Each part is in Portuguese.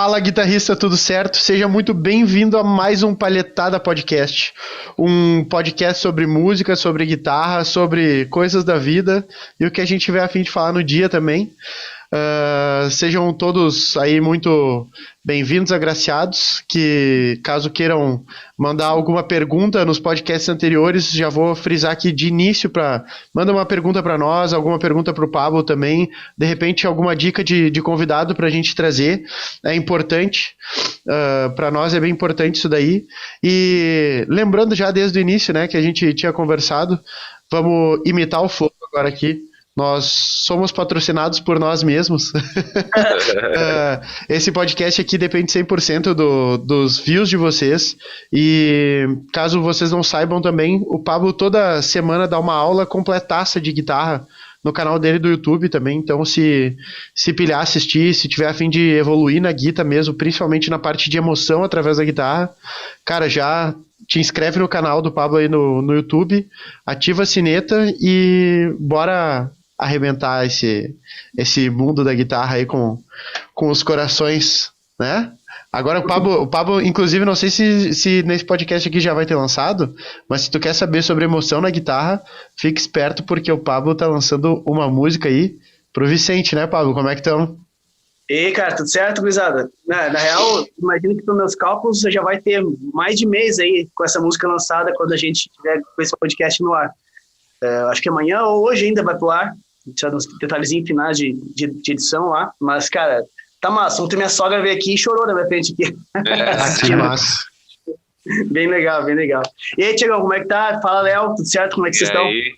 Fala, guitarrista, tudo certo? Seja muito bem-vindo a mais um Palhetada Podcast. Um podcast sobre música, sobre guitarra, sobre coisas da vida e o que a gente tiver a fim de falar no dia também. Sejam todos aí muito bem-vindos, agraciados, que caso queiram mandar alguma pergunta nos podcasts anteriores, já vou frisar aqui de início manda uma pergunta para nós, alguma pergunta para o Pablo também, de repente alguma dica de convidado para a gente trazer, é importante, para nós é bem importante isso daí, e lembrando já desde o início, né, que a gente tinha conversado, vamos imitar o flow agora aqui. Nós somos patrocinados por nós mesmos. Esse podcast aqui depende 100% dos views de vocês. E caso vocês não saibam também, o Pablo toda semana dá uma aula completaça de guitarra no canal dele do YouTube também. Então, se pilhar, assistir, se tiver a fim de evoluir na guitarra mesmo, principalmente na parte de emoção através da guitarra, cara, já te inscreve no canal do Pablo aí no YouTube, ativa a sineta e bora arrebentar esse mundo da guitarra aí com os corações, né? Agora o Pablo, inclusive, não sei se nesse podcast aqui já vai ter lançado, mas se tu quer saber sobre emoção na guitarra, fique esperto porque o Pablo tá lançando uma música aí pro Vicente, né, Pablo? Como é que estão? E aí, cara, tudo certo, gurizada? Na real, imagino que pelos meus cálculos já vai ter mais de mês aí com essa música lançada quando a gente tiver com esse podcast no ar. Acho que amanhã ou hoje ainda vai pro ar. Tinha uns detalhezinhos finais de edição lá, mas, cara, tá massa. Ontem minha sogra veio aqui e chorou na minha frente aqui. Que massa. Bem legal, bem legal. E aí, Tiagão, como é que tá? Fala, Léo, tudo certo? Como é que vocês estão? E aí,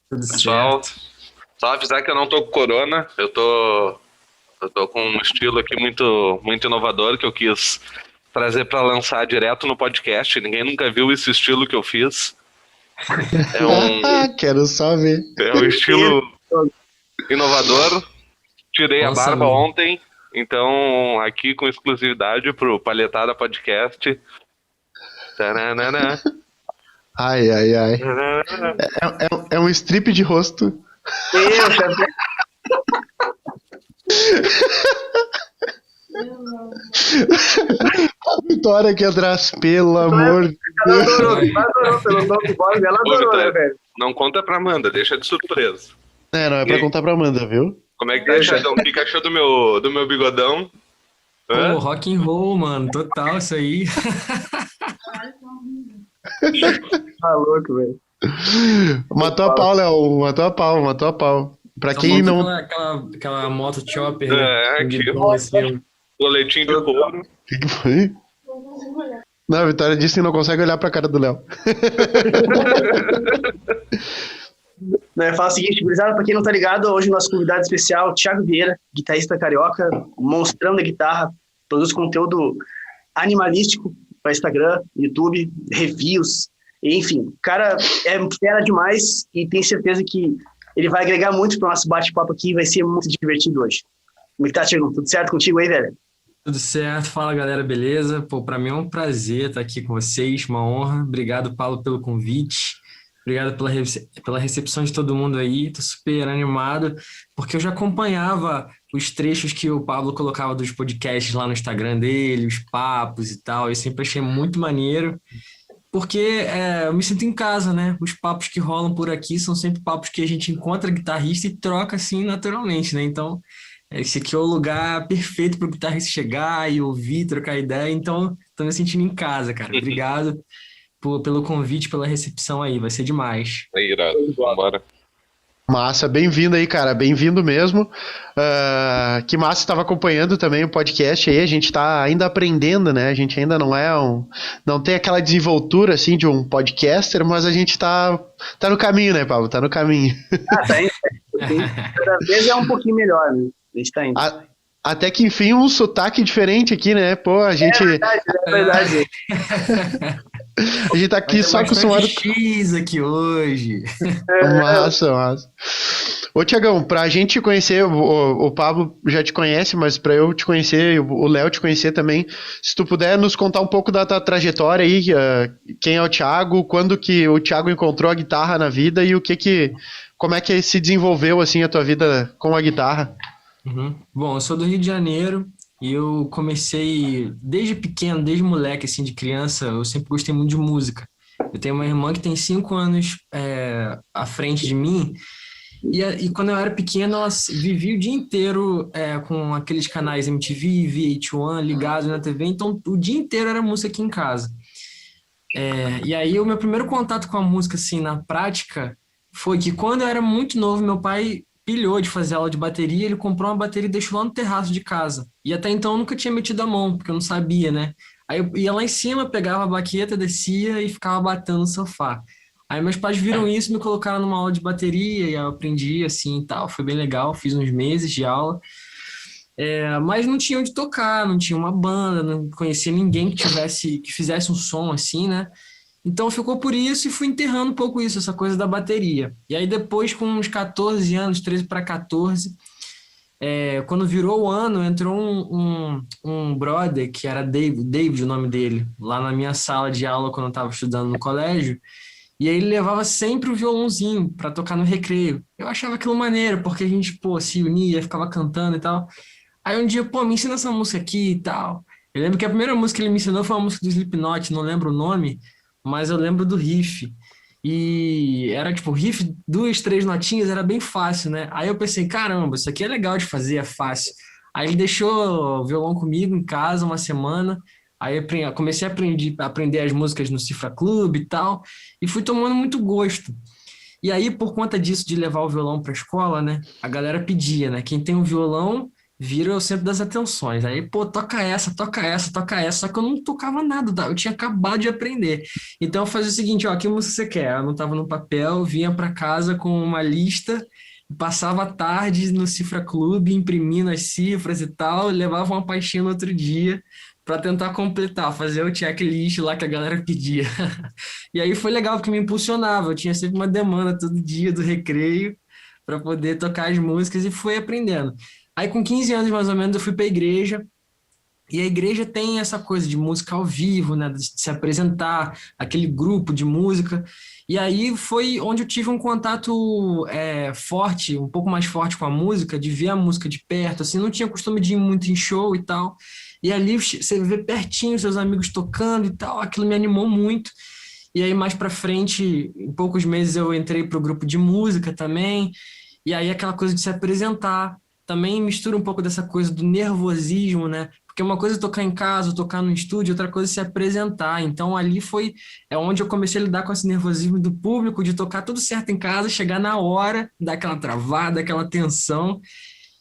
pessoal, só avisar que eu não tô com corona, eu tô com um estilo aqui muito, muito inovador que eu quis trazer pra lançar direto no podcast. Ninguém nunca viu esse estilo que eu fiz. Quero só ver. É um estilo inovador. Tirei a barba ontem, então aqui com exclusividade pro Palhetada Podcast. Taranana. Ai. É um strip de rosto. A Vitória que atrás, pelo amor de Deus. Ela adorou pelo nome do blog, ela adorou, né, velho? Não conta pra Amanda, deixa de surpresa. Não é pra contar pra Amanda, viu? Como é que tá, Xandão? O que achou do meu bigodão? Pô, rock and roll, mano, total, isso aí. Tá louco, velho. Matou a pau, Léo, matou a pau. Pra Só quem não... Aquela moto chopper, né? Aqui, boletim de couro. O que foi? Não, a Vitória disse que não consegue olhar pra cara do Léo. Fala o seguinte, gurizada, pra quem não tá ligado, hoje o nosso convidado especial, Thiago Vieira, guitarrista carioca, monstrão da guitarra, produz conteúdo animalístico para Instagram, YouTube, reviews, enfim, o cara é fera demais e tenho certeza que ele vai agregar muito pro nosso bate-papo aqui e vai ser muito divertido hoje. Como é que tá, Thiago? Tudo certo contigo aí, velho? Tudo certo, fala galera, beleza? Pô, pra mim é um prazer estar aqui com vocês, uma honra. Obrigado, Paulo, pelo convite. Obrigado pela recepção de todo mundo aí. Tô super animado, porque eu já acompanhava os trechos que o Pablo colocava dos podcasts lá no Instagram dele, os papos e tal. Eu sempre achei muito maneiro, porque eu me sinto em casa, né? Os papos que rolam por aqui são sempre papos que a gente encontra guitarrista e troca assim naturalmente, né? Então, esse aqui é o lugar perfeito para o guitarrista chegar e ouvir, trocar ideia. Então, tô me sentindo em casa, cara. Obrigado pelo convite, pela recepção aí, vai ser demais. É irado, vambora. Massa, bem-vindo aí, cara, bem-vindo mesmo. Que massa, estava acompanhando também o podcast aí, a gente tá ainda aprendendo, né, a gente ainda não tem aquela desenvoltura, assim, de um podcaster, mas a gente tá no caminho, né, Pablo, tá no caminho. Tá indo. Cada vez é um pouquinho melhor, né, a gente tá indo. Até que enfim um sotaque diferente aqui, né, pô, a gente... É verdade. A gente tá aqui só acostumado... X aqui hoje. Massa. Ô, Tiagão, pra gente te conhecer, o Pablo já te conhece, mas pra eu te conhecer, o Léo te conhecer também, se tu puder nos contar um pouco da tua trajetória aí, quem é o Thiago, quando que o Thiago encontrou a guitarra na vida e como é que se desenvolveu, assim, a tua vida com a guitarra? Bom, eu sou do Rio de Janeiro, E eu comecei desde pequeno, desde moleque, assim, de criança, eu sempre gostei muito de música. Eu tenho uma irmã que tem 5 anos à frente de mim, e quando eu era pequeno, ela vivia o dia inteiro com aqueles canais MTV, VH1 ligados na TV, então o dia inteiro era música aqui em casa. E aí o meu primeiro contato com a música, assim, na prática, foi que quando eu era muito novo, meu pai pilhou de fazer aula de bateria, ele comprou uma bateria e deixou lá no terraço de casa. E até então eu nunca tinha metido a mão, porque eu não sabia, né? Aí eu ia lá em cima, pegava a baqueta, descia e ficava batendo no sofá. Aí meus pais viram isso, me colocaram numa aula de bateria e eu aprendi assim e tal, foi bem legal, fiz uns meses de aula. Mas não tinha onde tocar, não tinha uma banda, não conhecia ninguém que fizesse um som assim, né? Então ficou por isso e fui enterrando um pouco isso, essa coisa da bateria. E aí depois, com uns 14 anos, 13 para 14, quando virou o ano, entrou um brother, que era David, o nome dele, lá na minha sala de aula quando eu estava estudando no colégio, e aí ele levava sempre o violãozinho para tocar no recreio. Eu achava aquilo maneiro, porque a gente, pô, se unia, ficava cantando e tal. Aí um dia, pô, me ensina essa música aqui e tal. Eu lembro que a primeira música que ele me ensinou foi uma música do Slipknot, não lembro o nome, mas eu lembro do riff. E era tipo, riff, 2, 3 notinhas, era bem fácil, né? Aí eu pensei, caramba, isso aqui é legal de fazer, é fácil. Aí ele deixou o violão comigo em casa uma semana. Aí eu comecei a aprender as músicas no Cifra Club e tal, e fui tomando muito gosto. E aí, por conta disso, de levar o violão para a escola, né? A galera pedia, né? Quem tem um violão vira o centro das atenções. Aí, pô, toca essa, toca essa, toca essa. Só que eu não tocava nada, tá? Eu tinha acabado de aprender. Então eu fazia o seguinte, ó, que música você quer? Eu anotava no papel, vinha para casa com uma lista, passava a tarde no Cifra Clube, imprimindo as cifras e tal, levava uma pastinha no outro dia para tentar completar, fazer o checklist lá que a galera pedia. E aí foi legal porque me impulsionava, eu tinha sempre uma demanda todo dia do recreio para poder tocar as músicas e fui aprendendo. Aí com 15 anos mais ou menos eu fui para a igreja, e a igreja tem essa coisa de música ao vivo, né, de se apresentar, aquele grupo de música. E aí foi onde eu tive um contato forte, um pouco mais forte com a música, de ver a música de perto. Assim, não tinha costume de ir muito em show e tal. E ali você vê pertinho seus amigos tocando e tal, aquilo me animou muito. E aí mais para frente, em poucos meses eu entrei para o grupo de música também. E aí aquela coisa de se apresentar também mistura um pouco dessa coisa do nervosismo, né? Porque uma coisa é tocar em casa, tocar no estúdio, outra coisa é se apresentar. Então ali onde eu comecei a lidar com esse nervosismo do público, de tocar tudo certo em casa, chegar na hora, dar aquela travada, aquela tensão.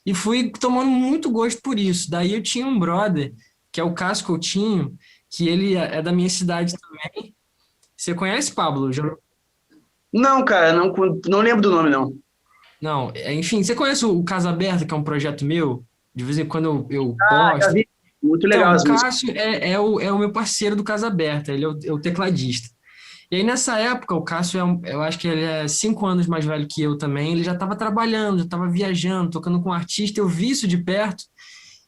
E fui tomando muito gosto por isso. Daí eu tinha um brother, que é o Cássio Coutinho, que ele é da minha cidade também. Você conhece, Pablo? Não, cara, não lembro do nome, não. Não, enfim, você conhece o Casa Aberta, que é um projeto meu? De vez em quando eu Já posto. vi. Muito legal Então, o as músicas. Cássio é o meu parceiro do Casa Aberta, ele é o tecladista. E aí, nessa época, o Cássio, eu acho que ele é 5 anos mais velho que eu também, ele já estava trabalhando, já estava viajando, tocando com um artista, eu vi isso de perto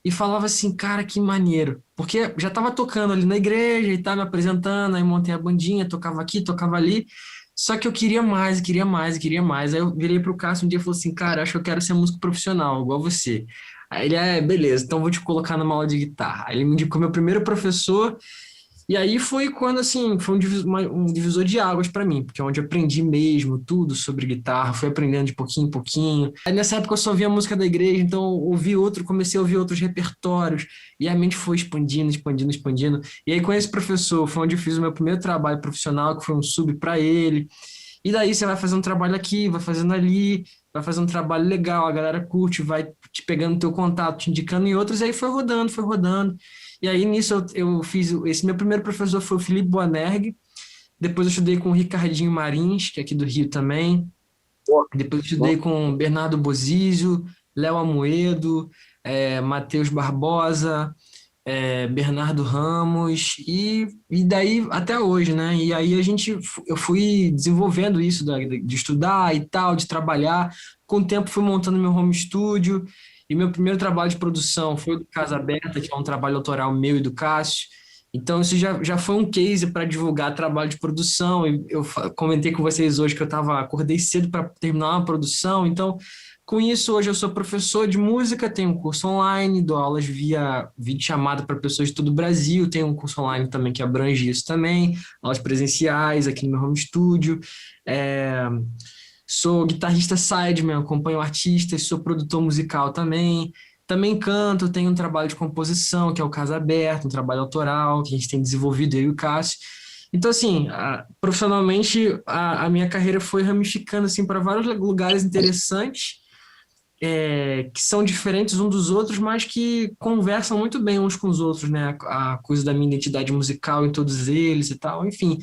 e falava assim, cara, que maneiro. Porque já estava tocando ali na igreja e estava me apresentando, aí montei a bandinha, tocava aqui, tocava ali, só que eu queria mais, queria mais, queria mais. Aí eu virei pro Cássio um dia e falei assim, cara, acho que eu quero ser músico profissional, igual você. Aí ele, beleza, então vou te colocar numa aula de guitarra. Aí ele me indicou meu primeiro professor, e aí foi quando, assim, foi um divisor de águas para mim, porque é onde eu aprendi mesmo tudo sobre guitarra, fui aprendendo de pouquinho em pouquinho. Aí nessa época eu só ouvia música da igreja, então comecei a ouvir outros repertórios, e a mente foi expandindo, expandindo, expandindo. E aí com esse professor foi onde eu fiz o meu primeiro trabalho profissional, que foi um sub para ele. E daí você vai fazendo um trabalho aqui, vai fazendo ali, vai fazendo um trabalho legal, a galera curte, vai te pegando teu contato, te indicando em outros, e aí foi rodando, foi rodando. E aí nisso eu fiz, esse meu primeiro professor foi o Felipe Boanerg, depois eu estudei com o Ricardinho Marins, que é aqui do Rio também, depois eu estudei com Bernardo Bozizio, Léo Amoedo, Matheus Barbosa, Bernardo Ramos, e daí até hoje, né? E aí eu fui desenvolvendo isso de estudar e tal, de trabalhar. Com o tempo fui montando meu home studio, e meu primeiro trabalho de produção foi o do Casa Aberta, que é um trabalho autoral meu e do Cássio. Então isso já foi um case para divulgar trabalho de produção. Eu comentei com vocês hoje que acordei cedo para terminar uma produção, então Com isso, hoje eu sou professor de música, tenho um curso online, dou aulas via videochamada para pessoas de todo o Brasil, tenho um curso online também que abrange isso também, aulas presenciais aqui no meu home studio. É, Sou guitarrista sideman, acompanho artistas, sou produtor musical também. Também canto, tenho um trabalho de composição, que é o Casa Aberta, um trabalho autoral que a gente tem desenvolvido, eu e o Cássio. Então, assim, profissionalmente, a minha carreira foi ramificando assim, para vários lugares interessantes, que são diferentes uns dos outros, mas que conversam muito bem uns com os outros, né? A coisa da minha identidade musical em todos eles e tal. Enfim,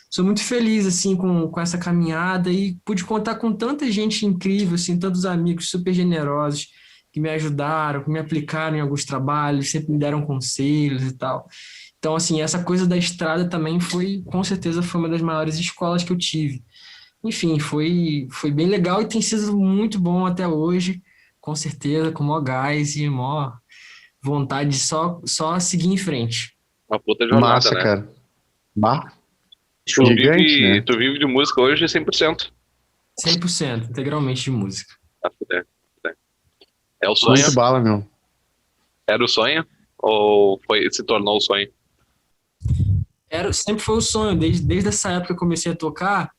sou muito feliz, assim, com essa caminhada e pude contar com tanta gente incrível, assim, tantos amigos super generosos que me ajudaram, que me aplicaram em alguns trabalhos, sempre me deram conselhos e tal. Então, assim, essa coisa da estrada também foi, com certeza, foi uma das maiores escolas que eu tive. Enfim, foi bem legal e tem sido muito bom até hoje, com certeza, com maior gás e maior vontade de só seguir em frente. Uma puta jornada, Massa, né? cara. Bah, Tu gigante, né? tu vive de música hoje 100%. 100%, integralmente de música. Tá fuder, fuder. É o sonho? Muito bala, meu. Era o sonho? Ou se tornou o sonho? Sempre foi o sonho, desde essa época que eu comecei a tocar,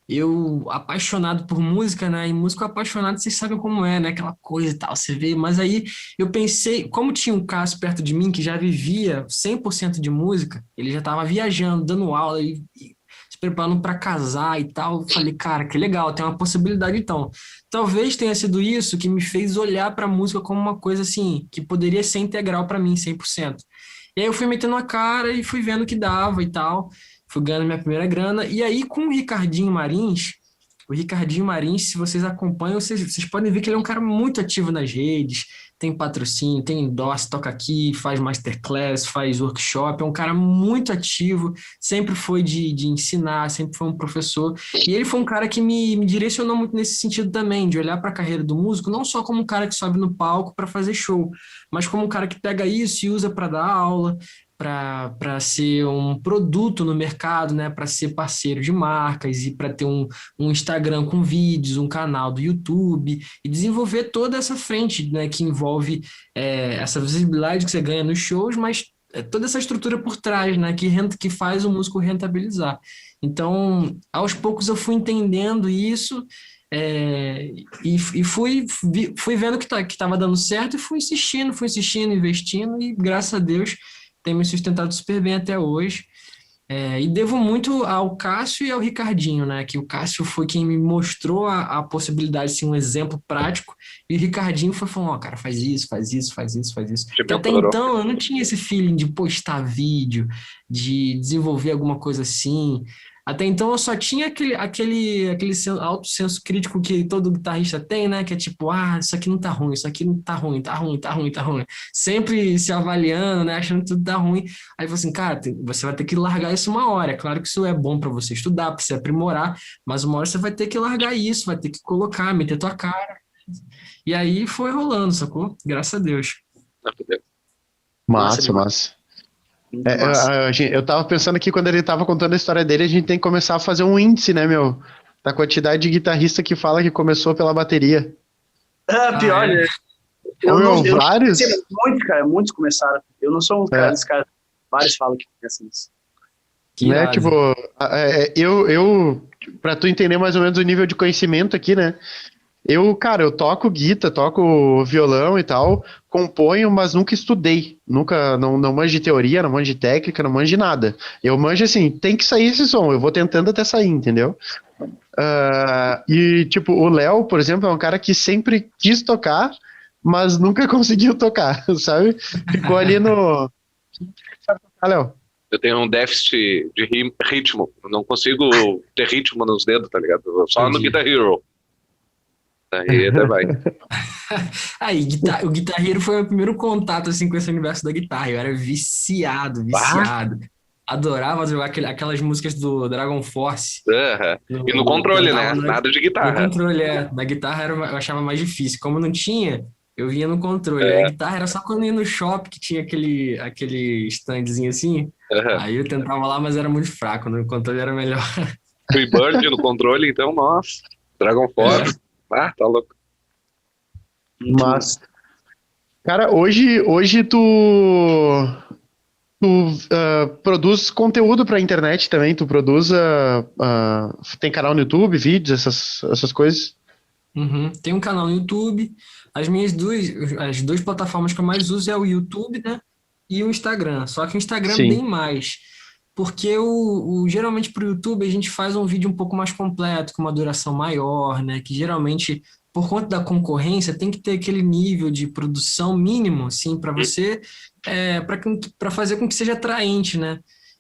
eu apaixonado por música, né? E músico apaixonado, vocês sabem como é, né? Aquela coisa e tal, você vê. Mas aí eu pensei, como tinha um Cássio perto de mim que já vivia 100% de música, ele já estava viajando, dando aula e se preparando para casar e tal. Eu falei, cara, que legal, tem uma possibilidade então. Talvez tenha sido isso que me fez olhar para a música como uma coisa assim, que poderia ser integral para mim, 100%. E aí eu fui metendo a cara e fui vendo que dava e tal. Fui ganhando minha primeira grana. E aí, com o Ricardinho Marins, se vocês acompanham, vocês podem ver que ele é um cara muito ativo nas redes, tem patrocínio, tem endorse, toca aqui, faz masterclass, faz workshop, é um cara muito ativo, sempre foi de ensinar, sempre foi um professor. E ele foi um cara que me direcionou muito nesse sentido também, de olhar para a carreira do músico, não só como um cara que sobe no palco para fazer show, mas como um cara que pega isso e usa para dar aula, para ser um produto no mercado, né? Para ser parceiro de marcas e para ter um Instagram com vídeos, um canal do YouTube e desenvolver toda essa frente, né? Que envolve essa visibilidade que você ganha nos shows, mas toda essa estrutura por trás, né? Que faz o músico rentabilizar. Então, aos poucos eu fui entendendo isso. E fui vendo que estava dando certo e fui insistindo, investindo e graças a Deus tem me sustentado super bem até hoje. E devo muito ao Cássio e ao Ricardinho, né? Que o Cássio foi quem me mostrou a possibilidade de ser um exemplo prático, e o Ricardinho foi falando, ó, cara, faz isso, faz isso, faz isso, faz isso. Que até então eu não tinha esse feeling de postar vídeo, de desenvolver alguma coisa assim. Até então eu só tinha aquele alto senso crítico que todo guitarrista tem, né? Que é tipo, isso aqui não tá ruim, isso aqui não tá ruim, tá ruim, tá ruim, tá ruim. Sempre se avaliando, né? Achando que tudo tá ruim. Aí eu falei assim, cara, você vai ter que largar isso uma hora. É claro que isso é bom para você estudar, para você aprimorar, mas uma hora você vai ter que largar isso, vai ter que colocar, meter tua cara. E aí foi rolando, sacou? Graças a Deus. Massa. Eu tava pensando aqui, quando ele tava contando a história dele, a gente tem que começar a fazer um índice, né, meu? Da quantidade de guitarrista que fala que começou pela bateria. Pior, né? Vários? Muitos, cara, muitos começaram. Eu não sou um cara desse cara. Vários falam que começam isso. Né, tipo, pra tu entender mais ou menos o nível de conhecimento aqui, né? Eu toco guitarra, toco violão e tal, componho, mas nunca estudei. Não manjo de teoria, não manjo de técnica, não manjo de nada. Eu manjo assim, tem que sair esse som, eu vou tentando até sair, entendeu? E, tipo, o Léo, por exemplo, é um cara que sempre quis tocar, mas nunca conseguiu tocar, sabe? Ficou ali no... Sabe tocar, Léo? Eu tenho um déficit de ritmo, eu não consigo ter ritmo nos dedos, tá ligado? Só no Guitar Hero. Aí até vai. Aí, o Guitar Hero foi o meu primeiro contato assim, com esse universo da guitarra. Eu era viciado. Adorava jogar aquelas músicas do Dragon Force. E no controle, né? Nada de guitarra. No controle, Na guitarra eu achava mais difícil. Como não tinha, eu vinha no controle. A guitarra era só quando ia no shopping, que tinha aquele standzinho assim. Aí eu tentava lá, mas era muito fraco. No controle era melhor. Freebird no controle, então, nossa. Dragon Force. Tá louco. Mas, cara, hoje tu produz conteúdo pra internet também, tu produz, tem canal no YouTube, vídeos, essas coisas? Uhum. Tem um canal no YouTube. As duas plataformas que eu mais uso é o YouTube, né? E o Instagram. Só que o Instagram Sim. bem mais. Porque geralmente para o YouTube a gente faz um vídeo um pouco mais completo, com uma duração maior, né? Que geralmente, por conta da concorrência, tem que ter aquele nível de produção mínimo, assim, para você, para fazer com que seja atraente, né?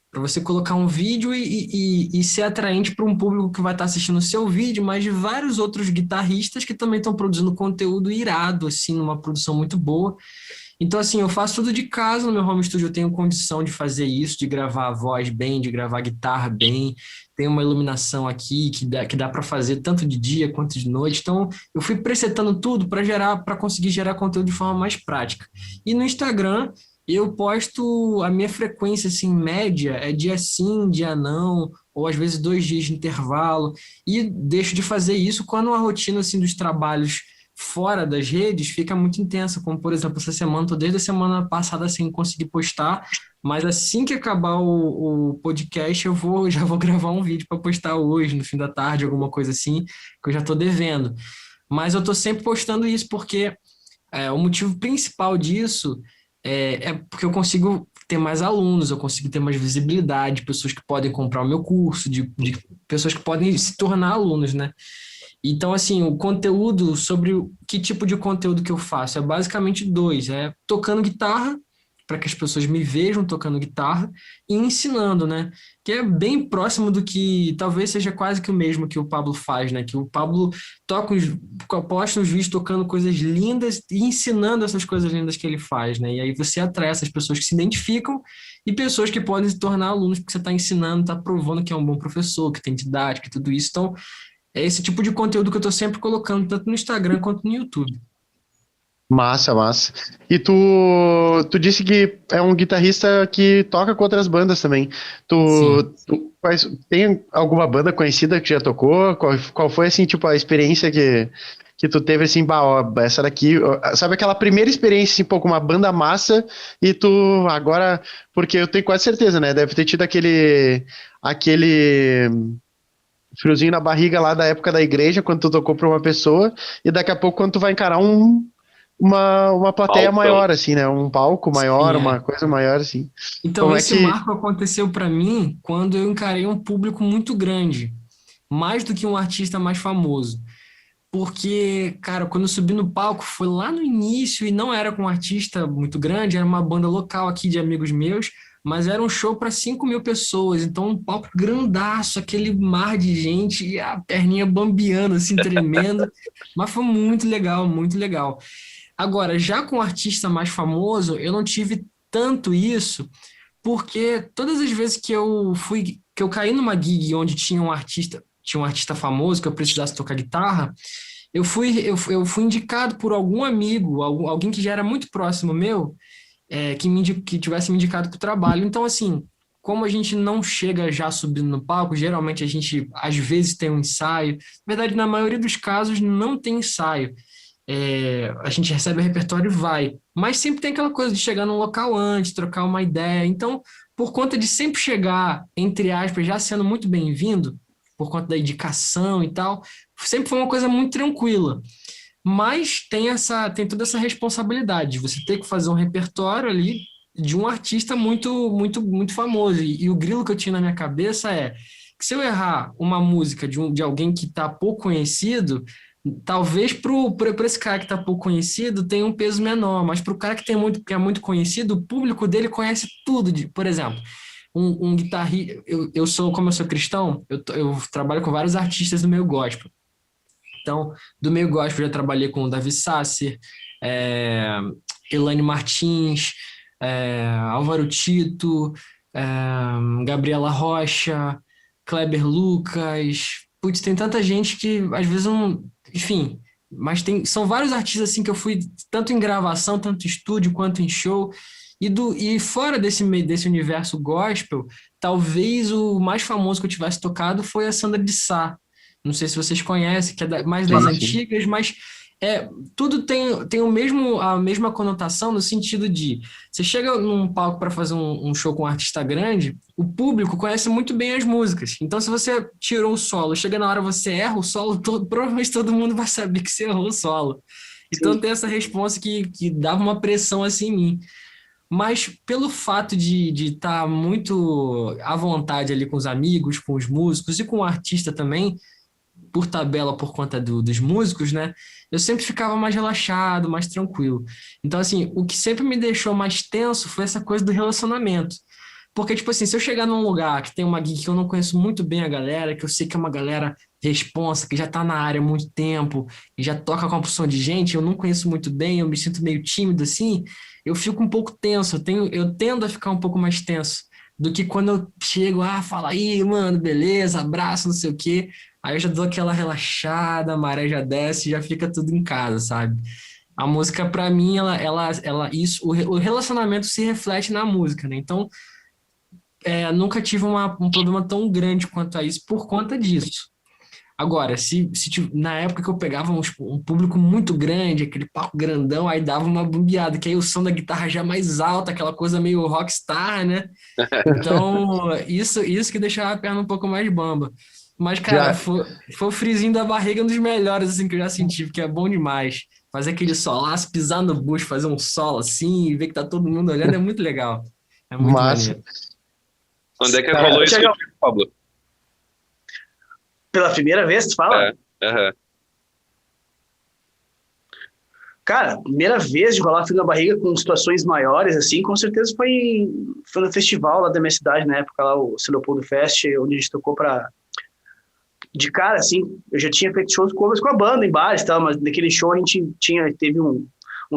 Para você colocar um vídeo e ser atraente para um público que vai estar assistindo o seu vídeo, mas de vários outros guitarristas que também estão produzindo conteúdo irado, assim, numa produção muito boa. Então, assim, eu faço tudo de casa no meu home studio, eu tenho condição de fazer isso, de gravar a voz bem, de gravar a guitarra bem, tem uma iluminação aqui que dá para fazer tanto de dia quanto de noite. Então, eu fui presetando tudo para conseguir gerar conteúdo de forma mais prática. E no Instagram, eu posto a minha frequência, assim, média, é dia sim, dia não, ou às vezes 2 dias de intervalo, e deixo de fazer isso quando a rotina, assim, dos trabalhos fora das redes fica muito intensa, como por exemplo, essa semana, tô desde a semana passada sem conseguir postar, mas assim que acabar o podcast, já vou gravar um vídeo para postar hoje, no fim da tarde, alguma coisa assim, que eu já tô devendo. Mas eu tô sempre postando isso porque o motivo principal disso é porque eu consigo ter mais alunos, eu consigo ter mais visibilidade, pessoas que podem comprar o meu curso, de pessoas que podem se tornar alunos, né? Então, assim, o conteúdo sobre que tipo de conteúdo que eu faço é basicamente dois: é tocando guitarra, para que as pessoas me vejam tocando guitarra, e ensinando, né? Que é bem próximo do que talvez seja quase que o mesmo que o Pablo faz, né? Que o Pablo posta os vídeos tocando coisas lindas e ensinando essas coisas lindas que ele faz, né? E aí você atrai essas pessoas que se identificam e pessoas que podem se tornar alunos porque você está ensinando, está provando que é um bom professor, que tem didática e tudo isso. Então, é esse tipo de conteúdo que eu estou sempre colocando, tanto no Instagram quanto no YouTube. Massa, massa. E tu disse que é um guitarrista que toca com outras bandas também. Sim. Tem alguma banda conhecida que já tocou? Qual foi, assim, tipo, a experiência que tu teve, assim, bah, ó, essa daqui, ó, sabe aquela primeira experiência, assim, pô, com uma banda massa e tu agora, porque eu tenho quase certeza, né, deve ter tido aquele friozinho na barriga lá da época da igreja, quando tu tocou pra uma pessoa, e daqui a pouco quando tu vai encarar uma plateia Palcão. maior, assim, né? Um palco maior, Sim, uma é. coisa maior, assim. Então, Como é esse que. marco aconteceu para mim quando eu encarei um público muito grande, mais do que um artista mais famoso. Porque, cara, quando eu subi no palco foi lá no início e não era com um artista muito grande, era uma banda local aqui de amigos meus, mas era um show para 5.000 pessoas, então um palco grandaço, aquele mar de gente e a perninha bambeando, assim, tremendo. Mas foi muito legal, muito legal. Agora, já com um artista mais famoso, eu não tive tanto isso, porque todas as vezes que eu caí numa gig onde tinha um artista famoso que eu precisasse tocar guitarra, eu fui indicado por algum amigo, alguém que já era muito próximo meu, que tivesse me indicado para o trabalho. Então, assim, como a gente não chega já subindo no palco, geralmente a gente às vezes tem um ensaio. Na verdade, na maioria dos casos, não tem ensaio. A gente recebe o repertório e vai. Mas sempre tem aquela coisa de chegar num local antes, trocar uma ideia. Então, por conta de sempre chegar, entre aspas, já sendo muito bem-vindo, por conta da indicação e tal, sempre foi uma coisa muito tranquila. Mas tem toda essa responsabilidade de você ter que fazer um repertório ali de um artista muito, muito, muito famoso. E o grilo que eu tinha na minha cabeça é que se eu errar uma música de alguém que está pouco conhecido, talvez para esse cara que está pouco conhecido tenha um peso menor, mas para o cara que é muito conhecido, o público dele conhece tudo. Por exemplo, um guitarrista. Como eu sou cristão, eu trabalho com vários artistas do meio gospel. Então, do meio gospel, eu já trabalhei com o Davi Sasser, Elaine Martins, Álvaro Tito, Gabriela Rocha, Kleber Lucas. Putz, tem tanta gente que às vezes eu não. Enfim, mas são vários artistas assim que eu fui tanto em gravação, tanto em estúdio quanto em show. E fora desse universo gospel, talvez o mais famoso que eu tivesse tocado foi a Sandra de Sá. Não sei se vocês conhecem, que é mais das Sim, sim. antigas, mas tudo tem a mesma conotação no sentido de você chega num palco para fazer um show com um artista grande, o público conhece muito bem as músicas. Então, se você tirou o solo, chega na hora você erra o solo, provavelmente todo mundo vai saber que você errou o solo. Então, Sim. tem essa resposta que dava uma pressão assim em mim. Mas pelo fato de estar muito à vontade ali com os amigos, com os músicos e com o artista também, por tabela por conta dos músicos, né? Eu sempre ficava mais relaxado, mais tranquilo. Então, assim, o que sempre me deixou mais tenso foi essa coisa do relacionamento. Porque, tipo assim, se eu chegar num lugar que tem uma gig que eu não conheço muito bem a galera, que eu sei que é uma galera responsa, que já tá na área há muito tempo, e já toca com uma porção de gente, eu não conheço muito bem, eu me sinto meio tímido assim, eu fico um pouco tenso, eu tendo a ficar um pouco mais tenso do que quando eu chego, fala aí, mano, beleza, abraço, não sei o quê. Aí eu já dou aquela relaxada, a maré já desce, já fica tudo em casa, sabe? A música, pra mim, o relacionamento se reflete na música, né? Então, nunca tive um problema tão grande quanto a isso por conta disso. Agora, na época que eu pegava um público muito grande, aquele palco grandão, aí dava uma bombeada, que aí o som da guitarra já mais alta, aquela coisa meio rockstar, né? Então, isso que deixava a perna um pouco mais bamba. Mas, cara, foi o frisinho da barriga um dos melhores assim, que eu já senti, porque é bom demais. Fazer aquele solaço, pisar no bucho, fazer um solo assim, e ver que tá todo mundo olhando, é muito legal. É muito Massa. maneiro. Onde é que rolou isso, Pablo? Pela primeira vez, tu fala? Cara, primeira vez de rolar frio na barriga com situações maiores, assim, com certeza foi no festival lá da minha cidade, na época lá, o Leopoldo Fest, onde a gente tocou de cara, assim, eu já tinha feito shows covers com a banda em bares e tal, mas naquele show a gente teve um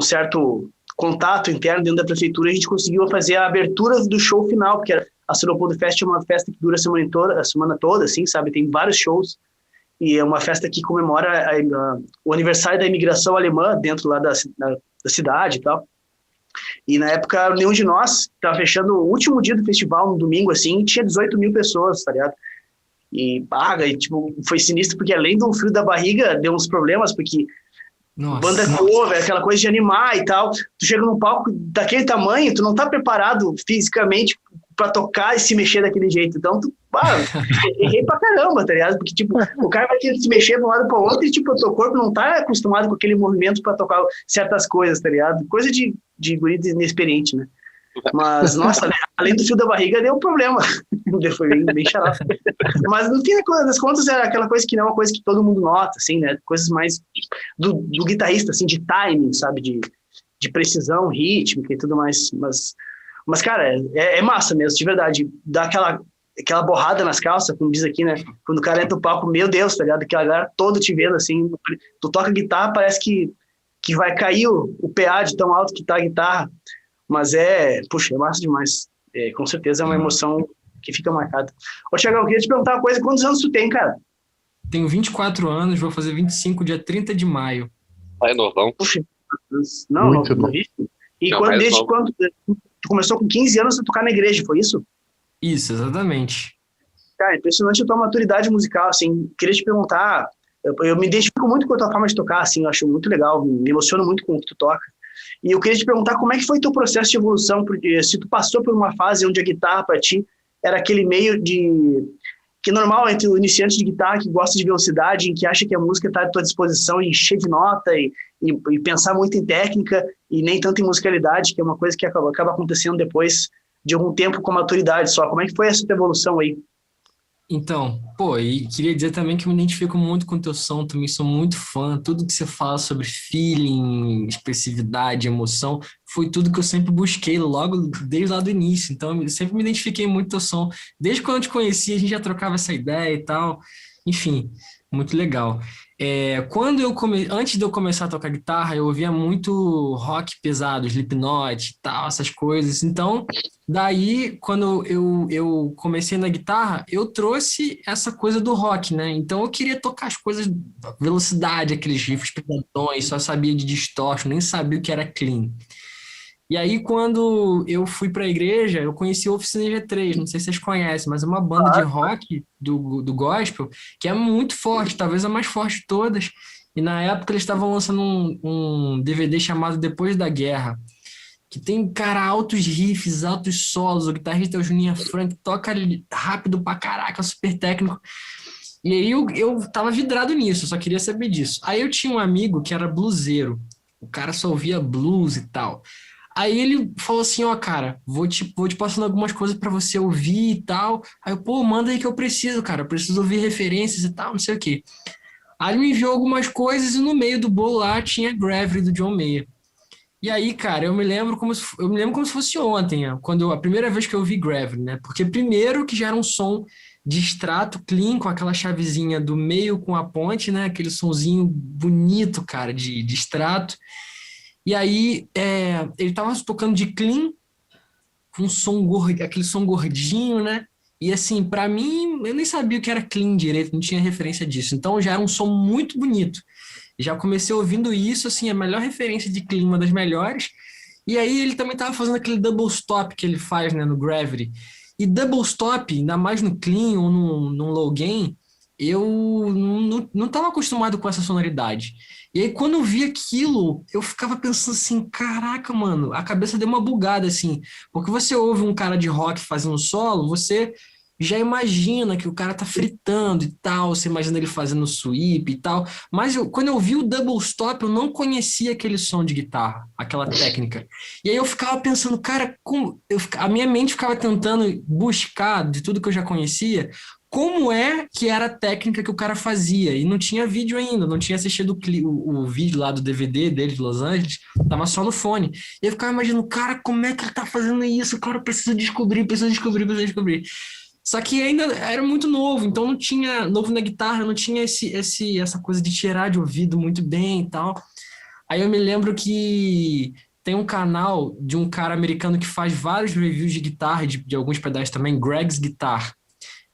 certo contato interno dentro da prefeitura, e a gente conseguiu fazer a abertura do show final, porque a Leopoldo Fest é uma festa que dura a semana toda, assim, sabe, tem vários shows, e é uma festa que comemora o aniversário da imigração alemã dentro lá da cidade e tal. E na época, nenhum de nós estava fechando o último dia do festival, no domingo, assim, tinha 18 mil pessoas, tá ligado? E tipo, foi sinistro, porque além do frio da barriga, deu uns problemas, porque banda cover, aquela coisa de animar e tal, tu chega num palco daquele tamanho, tu não tá preparado fisicamente pra tocar e se mexer daquele jeito, então tu, errei pra caramba, tá ligado? Porque, tipo, o cara vai ter que se mexer de um lado pra outro e, tipo, o teu corpo não tá acostumado com aquele movimento pra tocar certas coisas, tá ligado? Coisa de guri inexperiente, né? Mas, nossa, além do fio da barriga, deu um problema. Foi bem xarope. Mas, no fim das contas, era aquela coisa que não é uma coisa que todo mundo nota, assim, né? Coisas mais do guitarrista, assim, de timing, sabe? De precisão rítmica e tudo mais. Mas cara, é massa mesmo, de verdade. Dá aquela borrada nas calças, como diz aqui, né? Quando o cara entra no palco, meu Deus, tá ligado? Aquela galera toda te vendo, assim. Tu toca guitarra, parece que vai cair o PA de tão alto que tá a guitarra. Mas puxa, é massa demais. Com certeza é uma emoção que fica marcada. Ô, Thiagão, eu queria te perguntar uma coisa. Quantos anos tu tem, cara? Tenho 24 anos, vou fazer 25 dia 30 de maio. É novão. Puxa, não, Muito não. E desde quando tu começou com 15 anos a tocar na igreja, foi isso? Isso, exatamente. Cara, impressionante a tua maturidade musical, assim. Queria te perguntar, eu me identifico muito com a tua forma de tocar, assim, eu acho muito legal, me emociono muito com o que tu toca. E eu queria te perguntar como é que foi teu processo de evolução, porque se tu passou por uma fase onde a guitarra para ti era aquele meio que é normal entre o iniciante de guitarra que gosta de velocidade, que acha que a música está à tua disposição e encher de nota e pensar muito em técnica e nem tanto em musicalidade, que é uma coisa que acaba acontecendo depois de algum tempo com maturidade só. Como é que foi essa tua evolução aí? Então, e queria dizer também que eu me identifico muito com o teu som, também sou muito fã, tudo que você fala sobre feeling, expressividade, emoção, foi tudo que eu sempre busquei logo desde lá do início, então eu sempre me identifiquei muito com o teu som, desde quando eu te conheci a gente já trocava essa ideia e tal, enfim, muito legal. Antes de eu começar a tocar guitarra, eu ouvia muito rock pesado, Slipknot e tal, essas coisas. Então, daí, quando eu comecei na guitarra, eu trouxe essa coisa do rock, né? Então, eu queria tocar as coisas, velocidade, aqueles riffs pesadões, só sabia de distortion, nem sabia o que era clean. E aí, quando eu fui para a igreja, eu conheci o Oficina G3, não sei se vocês conhecem, mas é uma banda de rock do gospel que é muito forte, talvez a mais forte de todas. E na época eles estavam lançando um DVD chamado Depois da Guerra, que tem, cara, altos riffs, altos solos. O guitarrista é o Juninho Frank, toca rápido pra caraca, super técnico. E aí eu tava vidrado nisso, eu só queria saber disso. Aí eu tinha um amigo que era bluseiro, o cara só ouvia blues e tal. Aí ele falou assim, ó, cara, vou te passando algumas coisas pra você ouvir e tal. Aí eu, pô, manda aí que eu preciso, cara, eu preciso ouvir referências e tal, não sei o quê. Aí ele me enviou algumas coisas e no meio do bolo lá tinha Gravity do John Mayer. E aí, cara, eu me lembro como se fosse ontem, ó, a primeira vez que eu vi Gravity, né? Porque primeiro que já era um som de extrato clean com aquela chavezinha do meio com a ponte, né? Aquele sonzinho bonito, cara, de extrato. E aí, ele tava tocando de clean, com um som aquele som gordinho, né? E assim, pra mim, eu nem sabia o que era clean direito, não tinha referência disso. Então já era um som muito bonito. Já comecei ouvindo isso, assim, a melhor referência de clean, uma das melhores. E aí ele também tava fazendo aquele double stop que ele faz, né, no Gravity. E double stop, ainda mais no clean ou no low gain, eu não tava acostumado com essa sonoridade. E aí, quando eu vi aquilo, eu ficava pensando assim, caraca, mano, a cabeça deu uma bugada, assim. Porque você ouve um cara de rock fazendo solo, você já imagina que o cara tá fritando e tal, você imagina ele fazendo sweep e tal. Mas quando eu vi o double stop, eu não conhecia aquele som de guitarra, aquela técnica. E aí eu ficava pensando, cara, a minha mente ficava tentando buscar de tudo que eu já conhecia, como é que era a técnica que o cara fazia. E não tinha vídeo ainda, não tinha assistido o vídeo lá do DVD dele de Los Angeles, tava só no fone. E eu ficava imaginando, cara, como é que ele tá fazendo isso? Cara, eu preciso descobrir, preciso descobrir, preciso descobrir. Só que ainda era muito novo, então não tinha, novo na guitarra, não tinha essa coisa de tirar de ouvido muito bem e tal. Aí eu me lembro que tem um canal de um cara americano que faz vários reviews de guitarra, de alguns pedais também, Greg's Guitar.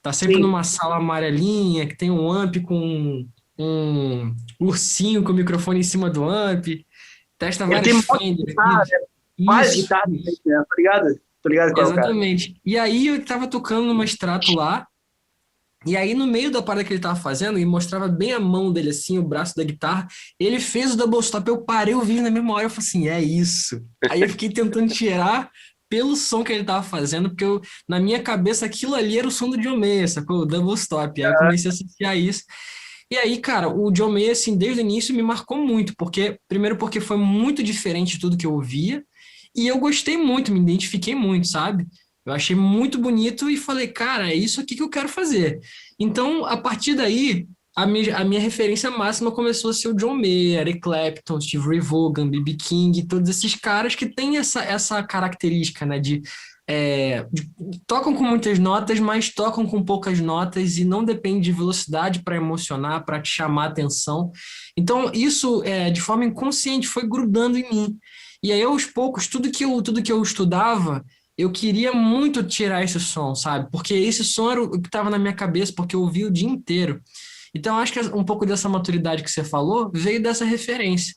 Tá sempre Sim. numa sala amarelinha, que tem um amp com um ursinho com o microfone em cima do amp, testa Ele tem vários um monte de Fender. guitarra, né? Várias Isso, guitarras, isso. né? Tá ligado? Tô ligado qual é o cara. Exatamente. E aí eu tava tocando numa extrato lá, e aí no meio da parada que ele tava fazendo, e mostrava bem a mão dele assim, o braço da guitarra, ele fez o double stop, eu parei o vídeo na mesma hora, eu falei assim, é isso. Aí eu fiquei tentando tirar pelo som que ele tava fazendo, porque na minha cabeça aquilo ali era o som do John Mayer, sacou? O double stop. Aí eu comecei a associar isso. E aí, cara, o John Mayer, assim, desde o início me marcou muito, primeiro porque foi muito diferente de tudo que eu ouvia, e eu gostei muito, me identifiquei muito, sabe? Eu achei muito bonito e falei, cara, é isso aqui que eu quero fazer. Então, a partir daí, a minha referência máxima começou a ser o John Mayer, Eric Clapton, Steve Ray Vaughan, B.B. King, todos esses caras que têm essa característica, né, tocam com muitas notas, mas tocam com poucas notas e não depende de velocidade para emocionar, para te chamar a atenção. Então, isso, de forma inconsciente, foi grudando em mim. E aí, aos poucos, tudo que eu estudava, eu queria muito tirar esse som, sabe? Porque esse som era o que estava na minha cabeça, porque eu ouvia o dia inteiro. Então, acho que um pouco dessa maturidade que você falou veio dessa referência.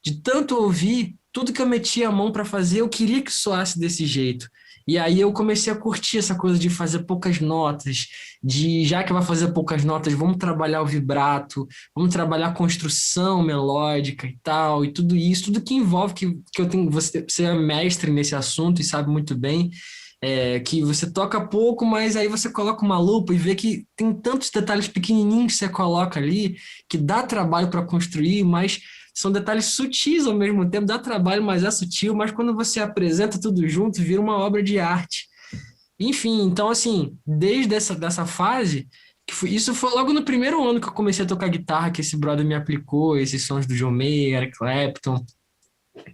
De tanto ouvir, tudo que eu metia a mão para fazer, eu queria que soasse desse jeito. E aí eu comecei a curtir essa coisa de fazer poucas notas, já que vai fazer poucas notas, vamos trabalhar o vibrato, vamos trabalhar a construção melódica e tal, e tudo isso, tudo que envolve, que eu tenho, você é mestre nesse assunto e sabe muito bem, que você toca pouco, mas aí você coloca uma lupa e vê que tem tantos detalhes pequenininhos que você coloca ali, que dá trabalho para construir, mas são detalhes sutis ao mesmo tempo, dá trabalho, mas é sutil, mas quando você apresenta tudo junto, vira uma obra de arte. Enfim, então assim, desde dessa fase, isso foi logo no primeiro ano que eu comecei a tocar guitarra, que esse brother me aplicou, esses sons do John Mayer, Eric Clapton,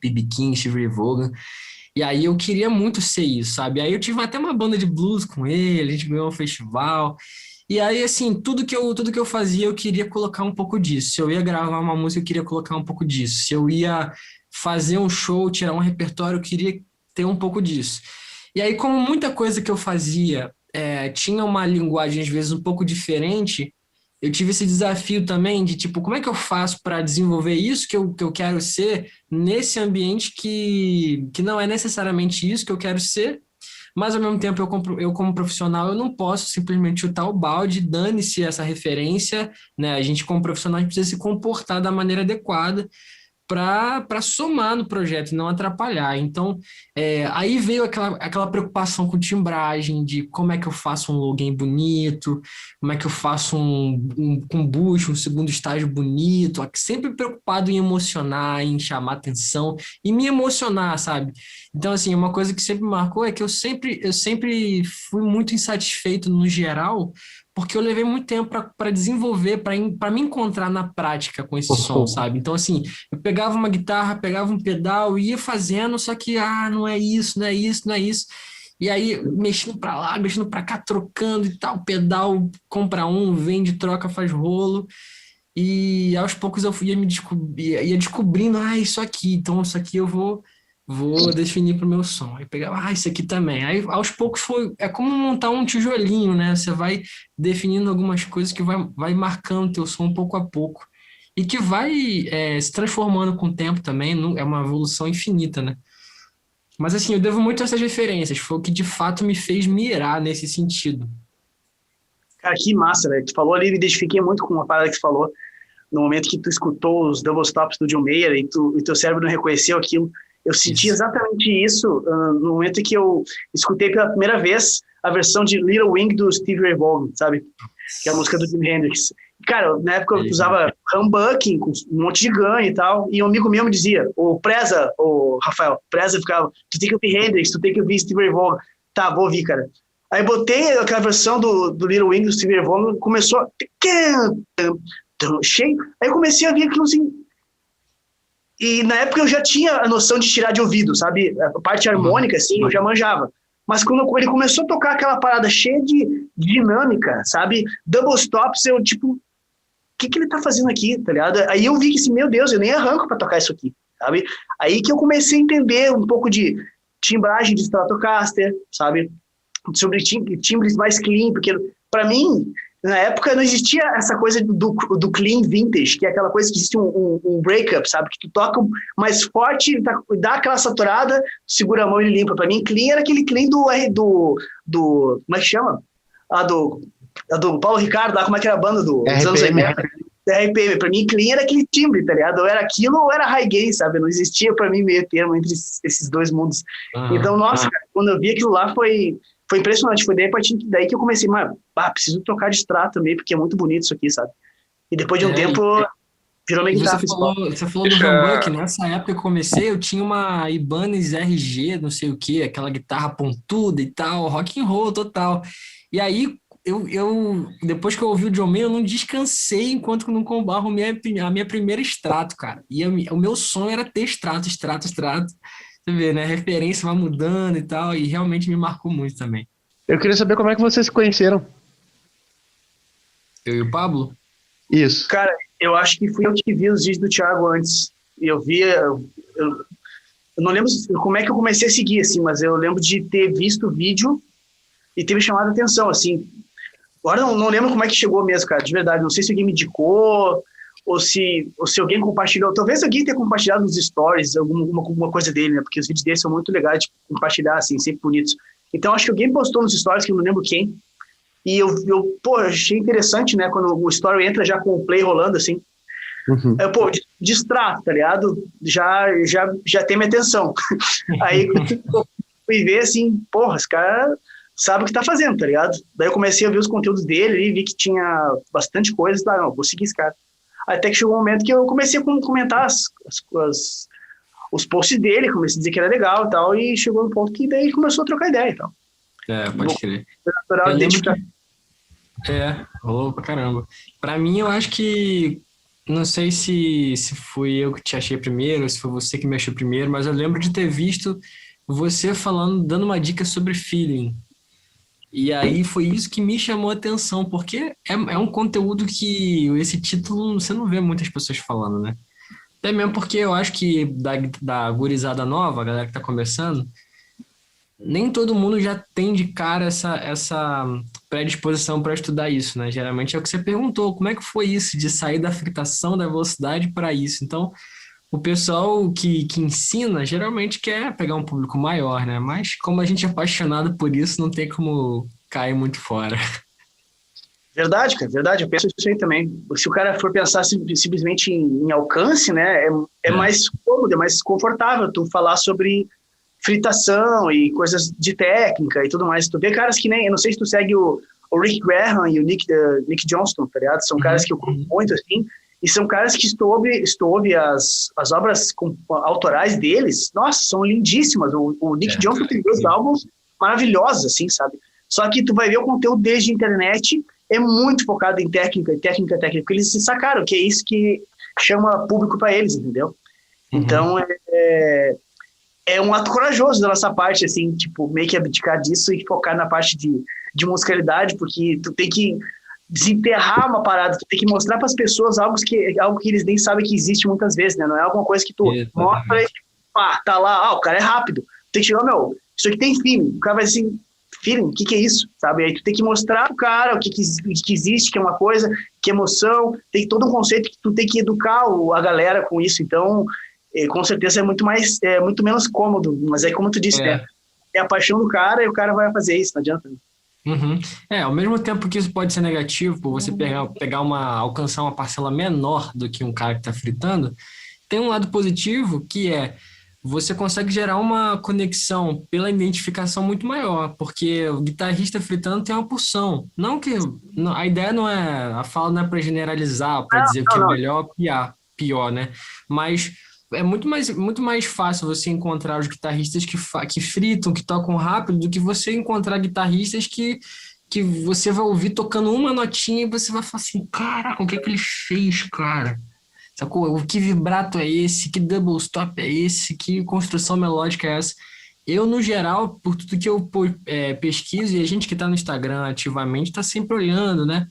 B.B. King, Steve Ray Vaughan, e aí eu queria muito ser isso, sabe? Aí eu tive até uma banda de blues com ele, a gente ganhou um festival, e aí, assim, tudo que eu fazia, eu queria colocar um pouco disso. Se eu ia gravar uma música, eu queria colocar um pouco disso. Se eu ia fazer um show, tirar um repertório, eu queria ter um pouco disso. E aí, como muita coisa que eu fazia tinha uma linguagem, às vezes, um pouco diferente, eu tive esse desafio também de, tipo, como é que eu faço para desenvolver isso que eu quero ser nesse ambiente que não é necessariamente isso que eu quero ser, mas ao mesmo tempo eu como profissional, eu não posso simplesmente chutar o balde, dane-se essa referência, né? A gente como profissional, a gente precisa se comportar da maneira adequada para somar no projeto e não atrapalhar. Então, aí veio aquela preocupação com timbragem, de como é que eu faço um login bonito, como é que eu faço um boost, um segundo estágio bonito, sempre preocupado em emocionar, em chamar atenção e me emocionar, sabe? Então, assim, uma coisa que sempre me marcou é que eu sempre fui muito insatisfeito no geral, porque eu levei muito tempo para desenvolver, para me encontrar na prática com esse som, sabe? Então, assim, eu pegava uma guitarra, pegava um pedal, ia fazendo, só que, não é isso, não é isso, não é isso. E aí, mexendo para lá, mexendo para cá, trocando e tal, pedal, compra um, vende, troca, faz rolo. E aos poucos eu ia descobrindo, isso aqui, então isso aqui eu vou definir para o meu som. Aí pegava, isso aqui também. Aí aos poucos é como montar um tijolinho, né? Você vai definindo algumas coisas que vai marcando o teu som pouco a pouco. E que vai se transformando com o tempo também, é uma evolução infinita, né? Mas assim, eu devo muito a essas referências, foi o que de fato me fez mirar nesse sentido. Cara, que massa, velho. Tu falou ali, me identifiquei muito com uma parada que tu falou. No momento que tu escutou os double stops do John Mayer e teu cérebro não reconheceu aquilo, eu senti exatamente isso no momento em que eu escutei pela primeira vez a versão de Little Wing do Stevie Ray Vaughan, sabe? Que é a música do Jimi Hendrix. Cara, na época eu usava humbucking com um monte de ganho e tal, e um amigo meu me dizia, o Rafael, ficava, tu tem que ouvir Hendrix, tu tem que ouvir Stevie Ray Vaughan. Tá, vou ouvir, cara. Aí botei aquela versão do Little Wing do Stevie Ray Vaughan, começou cheio, aí eu comecei a ver aquilo assim, e na época eu já tinha a noção de tirar de ouvido, sabe, a parte harmônica, assim, eu já manjava, mas quando ele começou a tocar aquela parada cheia de dinâmica, sabe, double stops, eu tipo, o que ele tá fazendo aqui, tá ligado? Aí eu vi que assim, meu Deus, eu nem arranco pra tocar isso aqui, sabe, aí que eu comecei a entender um pouco de timbragem de Stratocaster, sabe, sobre timbres mais clean, porque pra mim, na época não existia essa coisa do clean vintage, que é aquela coisa que existe um breakup, sabe? Que tu toca mais forte, dá aquela saturada, segura a mão e ele limpa. Pra mim, clean era aquele clean do como é que chama? Do Paulo Ricardo, lá como é que era a banda dos anos 80. RPM. Pra mim, clean era aquele timbre, tá ligado? Ou era aquilo ou era high gain, sabe? Não existia pra mim meio termo entre esses dois mundos. Então, nossa, cara, quando eu vi aquilo lá foi impressionante, foi daí a partir daí que eu comecei, preciso trocar de Strato também, porque é muito bonito isso aqui, sabe? E depois de um tempo, virou minha guitarra principal. Você falou do humbuck, nessa época que eu comecei, eu tinha uma Ibanez RG, não sei o que, aquela guitarra pontuda e tal, rock and roll total. E aí, eu depois que eu ouvi o John Mayer, eu não descansei enquanto não arrumei a minha primeira Strato, cara. E o meu sonho era ter Strato. Você vê, né? A referência vai mudando e tal, e realmente me marcou muito também. Eu queria saber como é que vocês se conheceram. Eu e o Pablo? Isso. Cara, eu acho que fui eu que vi os vídeos do Thiago antes. E eu via... Eu não lembro como é que eu comecei a seguir, assim, mas eu lembro de ter visto o vídeo e ter me chamado a atenção, assim. Agora não lembro como é que chegou mesmo, cara, de verdade. Não sei se alguém me indicou... ou se alguém compartilhou, talvez alguém tenha compartilhado nos stories alguma coisa dele, né, porque os vídeos dele são muito legais de compartilhar, assim, sempre bonitos. Então, acho que alguém postou nos stories, que eu não lembro quem, e eu achei interessante, né, quando o story entra já com o play rolando, assim, distrato, tá ligado? Já tem minha atenção. Aí, eu fui ver, assim, esse cara sabe o que tá fazendo, tá ligado? Daí eu comecei a ver os conteúdos dele e vi que tinha bastante coisa, não, vou seguir esse cara. Até que chegou um momento que eu comecei a comentar os posts dele, comecei a dizer que era legal e tal, e chegou um ponto que daí começou a trocar ideia e tal. Pode crer. Rolou pra caramba. Pra mim, eu acho que, não sei se fui eu que te achei primeiro, ou se foi você que me achou primeiro, mas eu lembro de ter visto você dando uma dica sobre feeling. E aí foi isso que me chamou a atenção, porque é um conteúdo que esse título você não vê muitas pessoas falando, né? Até mesmo porque eu acho que da gurizada nova, a galera que tá começando, nem todo mundo já tem de cara essa predisposição para estudar isso, né? Geralmente é o que você perguntou, como é que foi isso de sair da fritação da velocidade para isso? Então, o pessoal que ensina geralmente quer pegar um público maior, né? Mas como a gente é apaixonado por isso, não tem como cair muito fora. Verdade, cara, verdade. Eu penso isso aí também. Se o cara for pensar simplesmente em alcance, né, é mais cômodo, é mais confortável tu falar sobre fritação e coisas de técnica e tudo mais. Tu vê caras que nem, eu não sei se tu segue o Rick Graham e o Nick Johnston, tá ligado? São caras que eu curto muito, assim, e são caras que estou ouve as obras autorais deles, nossa, são lindíssimas. O Nick Johnston tem 2 álbuns maravilhosos, assim, sabe? Só que tu vai ver o conteúdo desde a internet, é muito focado em técnica, porque eles se sacaram que é isso que chama público para eles, entendeu? Então, é um ato corajoso da nossa parte, assim, tipo, meio que abdicar disso e focar na parte de musicalidade, porque tu tem que desenterrar uma parada, tu tem que mostrar para as pessoas algo que eles nem sabem que existe muitas vezes, né? Não é alguma coisa que tu mostra e, tá lá, o cara é rápido. Tem que chegar, isso aqui tem feeling. O cara vai assim, feeling, o que é isso? Sabe? Aí tu tem que mostrar pro cara o que existe, que é uma coisa, que emoção, tem todo um conceito que tu tem que educar a galera com isso. Então, com certeza é muito menos cômodo, mas é como tu disse, né? É a paixão do cara e o cara vai fazer isso, não adianta. Ao mesmo tempo que isso pode ser negativo, por você alcançar uma parcela menor do que um cara que está fritando, tem um lado positivo que é você consegue gerar uma conexão pela identificação muito maior, porque o guitarrista fritando tem uma porção. A ideia não é, a fala não é para generalizar, para dizer o que é melhor ou pior, né? Mas é muito mais fácil você encontrar os guitarristas que fritam, que tocam rápido, do que você encontrar guitarristas que você vai ouvir tocando uma notinha e você vai falar assim, caraca, o que ele fez, cara? Sacou? Que vibrato é esse? Que double stop é esse? Que construção melódica é essa? Eu, no geral, por tudo que eu pesquiso, e a gente que está no Instagram ativamente está sempre olhando, né?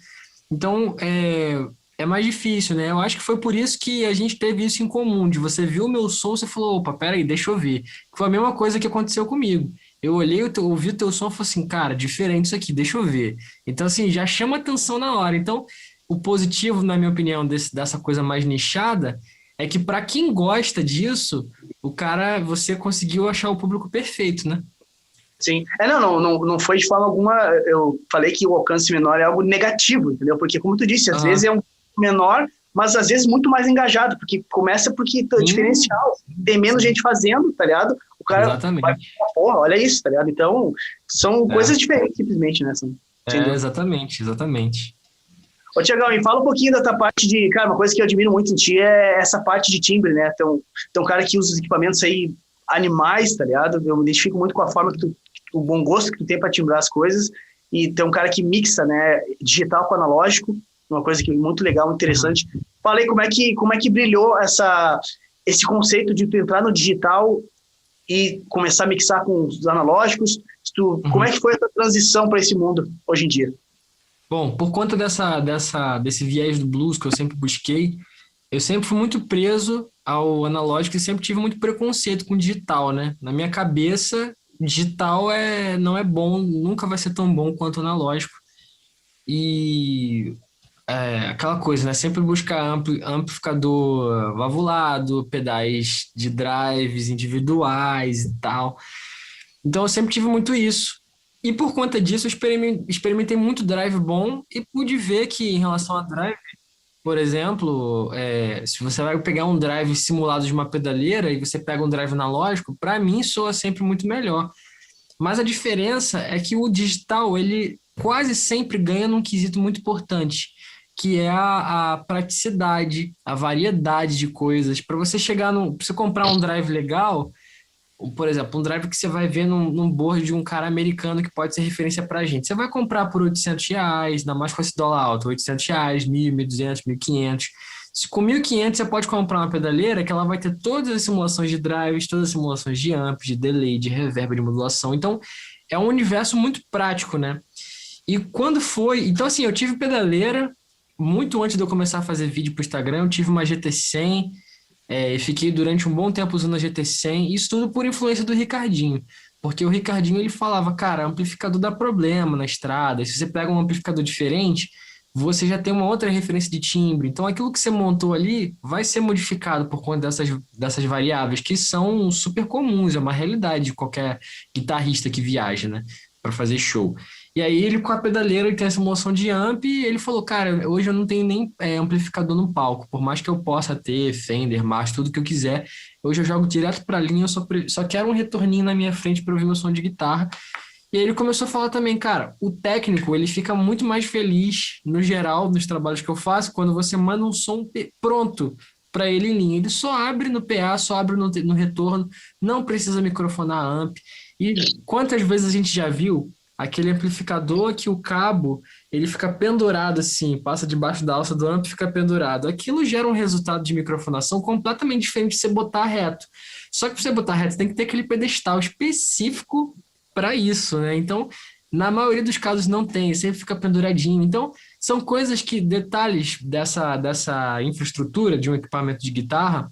Então, é mais difícil, né? Eu acho que foi por isso que a gente teve isso em comum, de você viu o meu som, você falou, opa, peraí, deixa eu ver. Foi a mesma coisa que aconteceu comigo. Eu olhei, ouvi o teu som e falei assim, cara, diferente isso aqui, deixa eu ver. Então, assim, já chama atenção na hora. Então, o positivo, na minha opinião, dessa coisa mais nichada, é que para quem gosta disso, você conseguiu achar o público perfeito, né? Sim. Não foi de forma alguma, eu falei que o alcance menor é algo negativo, entendeu? Porque, como tu disse, às vezes é um menor, mas às vezes muito mais engajado, porque começa porque é diferencial, tem menos gente fazendo, tá ligado? O cara Exatamente. vai, porra, olha isso, tá ligado? Então, são coisas diferentes, simplesmente, né? Exatamente. Ô, Tiagão, me fala um pouquinho da tua parte de... Cara, uma coisa que eu admiro muito em ti é essa parte de timbre, né? Então, um cara que usa os equipamentos aí animais, tá ligado? Eu me identifico muito com a forma que o bom gosto que tu tem para timbrar as coisas, e tem um cara que mixa, né, digital com analógico, uma coisa que é muito legal, muito interessante. Falei como é que brilhou esse conceito de tu entrar no digital e começar a mixar com os analógicos. Como é que foi essa transição para esse mundo hoje em dia? Bom, por conta desse viés do blues que eu sempre busquei, eu sempre fui muito preso ao analógico e sempre tive muito preconceito com o digital, né? Na minha cabeça, digital não é bom, nunca vai ser tão bom quanto o analógico. E aquela coisa, né? Sempre buscar amplificador valvulado, pedais de drives individuais e tal. Então eu sempre tive muito isso. E por conta disso, eu experimentei muito drive bom e pude ver que em relação a drive, por exemplo, se você vai pegar um drive simulado de uma pedaleira e você pega um drive analógico, para mim soa sempre muito melhor. Mas a diferença é que o digital, ele quase sempre ganha num quesito muito importante, que é a praticidade, a variedade de coisas. Para você você comprar um drive legal, por exemplo, um drive que você vai ver num board de um cara americano que pode ser referência para a gente. Você vai comprar por R$800, ainda mais com esse dólar alto, R$800, 1.000, 1.200, 1.500. Com 1.500 você pode comprar uma pedaleira que ela vai ter todas as simulações de drives, todas as simulações de amp, de delay, de reverb, de modulação. Então, é um universo muito prático, né? E quando foi... Então, assim, eu tive pedaleira muito antes de eu começar a fazer vídeo para o Instagram. Eu tive uma GT100, e fiquei durante um bom tempo usando a GT100. Isso tudo por influência do Ricardinho. Porque o Ricardinho, ele falava, cara, amplificador dá problema na estrada. Se você pega um amplificador diferente... você já tem uma outra referência de timbre. Então, aquilo que você montou ali vai ser modificado por conta dessas variáveis, que são super comuns, é uma realidade de qualquer guitarrista que viaja, né, para fazer show. E aí, ele com a pedaleira, ele tem essa moção de amp, e ele falou, cara, hoje eu não tenho nem amplificador no palco, por mais que eu possa ter Fender, Marshall, tudo que eu quiser, hoje eu jogo direto para a linha, eu só quero um retorninho na minha frente para ouvir meu som de guitarra. E aí ele começou a falar também, cara, o técnico, ele fica muito mais feliz, no geral, nos trabalhos que eu faço, quando você manda um som pronto para ele em linha. Ele só abre no PA, só abre no retorno, não precisa microfonar amp. E quantas vezes a gente já viu aquele amplificador que o cabo, ele fica pendurado assim, passa debaixo da alça do amp e fica pendurado. Aquilo gera um resultado de microfonação completamente diferente de você botar reto. Só que para você botar reto, você tem que ter aquele pedestal específico para isso, né? Então, na maioria dos casos não tem, sempre fica penduradinho. Então, são coisas que, detalhes dessa infraestrutura de um equipamento de guitarra,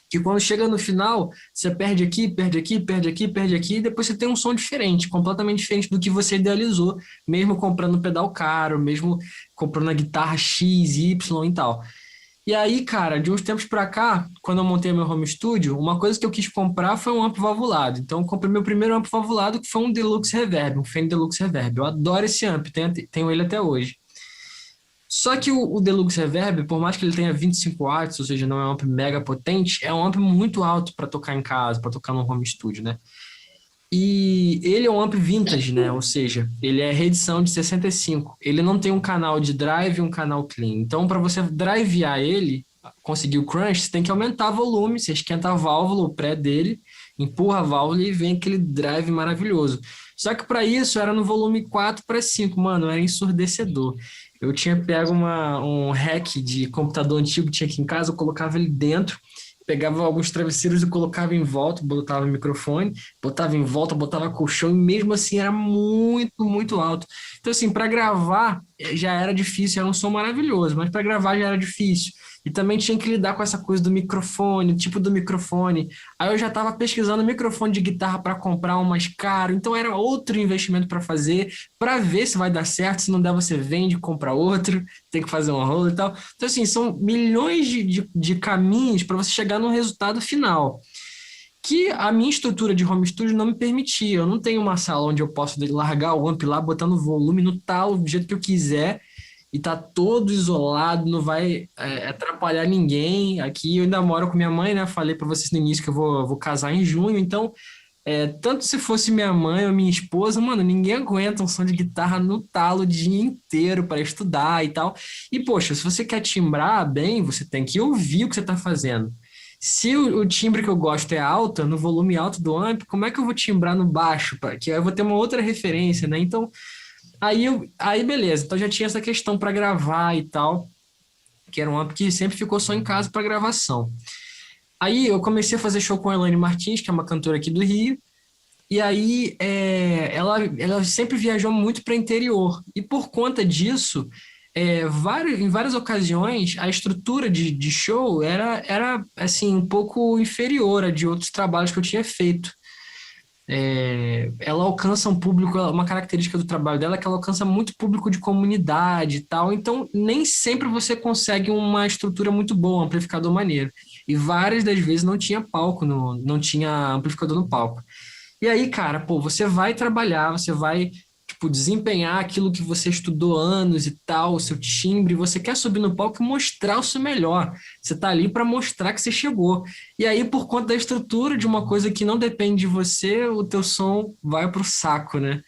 que quando chega no final, você perde aqui, perde aqui, perde aqui, perde aqui, e depois você tem um som diferente, completamente diferente do que você idealizou, mesmo comprando um pedal caro, mesmo comprando a guitarra X, Y e tal. E aí, cara, de uns tempos pra cá, quando eu montei meu home studio, uma coisa que eu quis comprar foi um amp valvulado. Então, eu comprei meu primeiro amp valvulado, que foi um Deluxe Reverb, um Fender Deluxe Reverb. Eu adoro esse amp, tenho ele até hoje. Só que o Deluxe Reverb, por mais que ele tenha 25 watts, ou seja, não é um amp mega potente, é um amp muito alto para tocar em casa, para tocar no home studio, né? E ele é um amp vintage, né? Ou seja, ele é reedição de 65. Ele não tem um canal de drive e um canal clean. Então, para você drivear ele, conseguir o crunch, você tem que aumentar o volume, você esquenta a válvula, o pré dele, empurra a válvula e vem aquele drive maravilhoso. Só que para isso era no volume 4/5, mano, era ensurdecedor. Eu tinha pego um rack de computador antigo que tinha aqui em casa, eu colocava ele dentro, pegava alguns travesseiros e colocava em volta, botava o microfone, botava em volta, botava colchão, e mesmo assim era muito, muito alto. Então, assim, para gravar já era difícil, era um som maravilhoso, mas para gravar já era difícil. E também tinha que lidar com essa coisa do microfone, o tipo do microfone. Aí eu já estava pesquisando microfone de guitarra para comprar um mais caro, então era outro investimento para fazer, para ver se vai dar certo, se não der você vende, compra outro, tem que fazer um rolo e tal. Então, assim, são milhões de caminhos para você chegar no resultado final, que a minha estrutura de home studio não me permitia. Eu não tenho uma sala onde eu posso largar o amp lá, botando o volume no talo, do jeito que eu quiser, e tá todo isolado, não vai atrapalhar ninguém. Aqui eu ainda moro com minha mãe, né? Falei para vocês no início que eu vou casar em junho, então, tanto se fosse minha mãe ou minha esposa, mano, ninguém aguenta um som de guitarra no talo o dia inteiro para estudar e tal. E, poxa, se você quer timbrar bem, você tem que ouvir o que você tá fazendo. Se o timbre que eu gosto é alto, no volume alto do amp, como é que eu vou timbrar no baixo? Que aí eu vou ter uma outra referência, né? Então, aí beleza. Então já tinha essa questão para gravar e tal, que era um amp que sempre ficou só em casa para gravação. Aí eu comecei a fazer show com a Elaine Martins, que é uma cantora aqui do Rio, e aí ela sempre viajou muito para o interior. E por conta disso, em várias ocasiões, a estrutura de show era assim, um pouco inferior a de outros trabalhos que eu tinha feito. Ela alcança um público, uma característica do trabalho dela é que ela alcança muito público de comunidade e tal, então nem sempre você consegue uma estrutura muito boa, um amplificador maneiro. E várias das vezes não tinha palco, não tinha amplificador no palco. E aí, cara, pô, você vai trabalhar, você vai tipo, desempenhar aquilo que você estudou anos e tal, o seu timbre, você quer subir no palco e mostrar o seu melhor. Você está ali para mostrar que você chegou. E aí, por conta da estrutura de uma coisa que não depende de você, o teu som vai pro saco, né?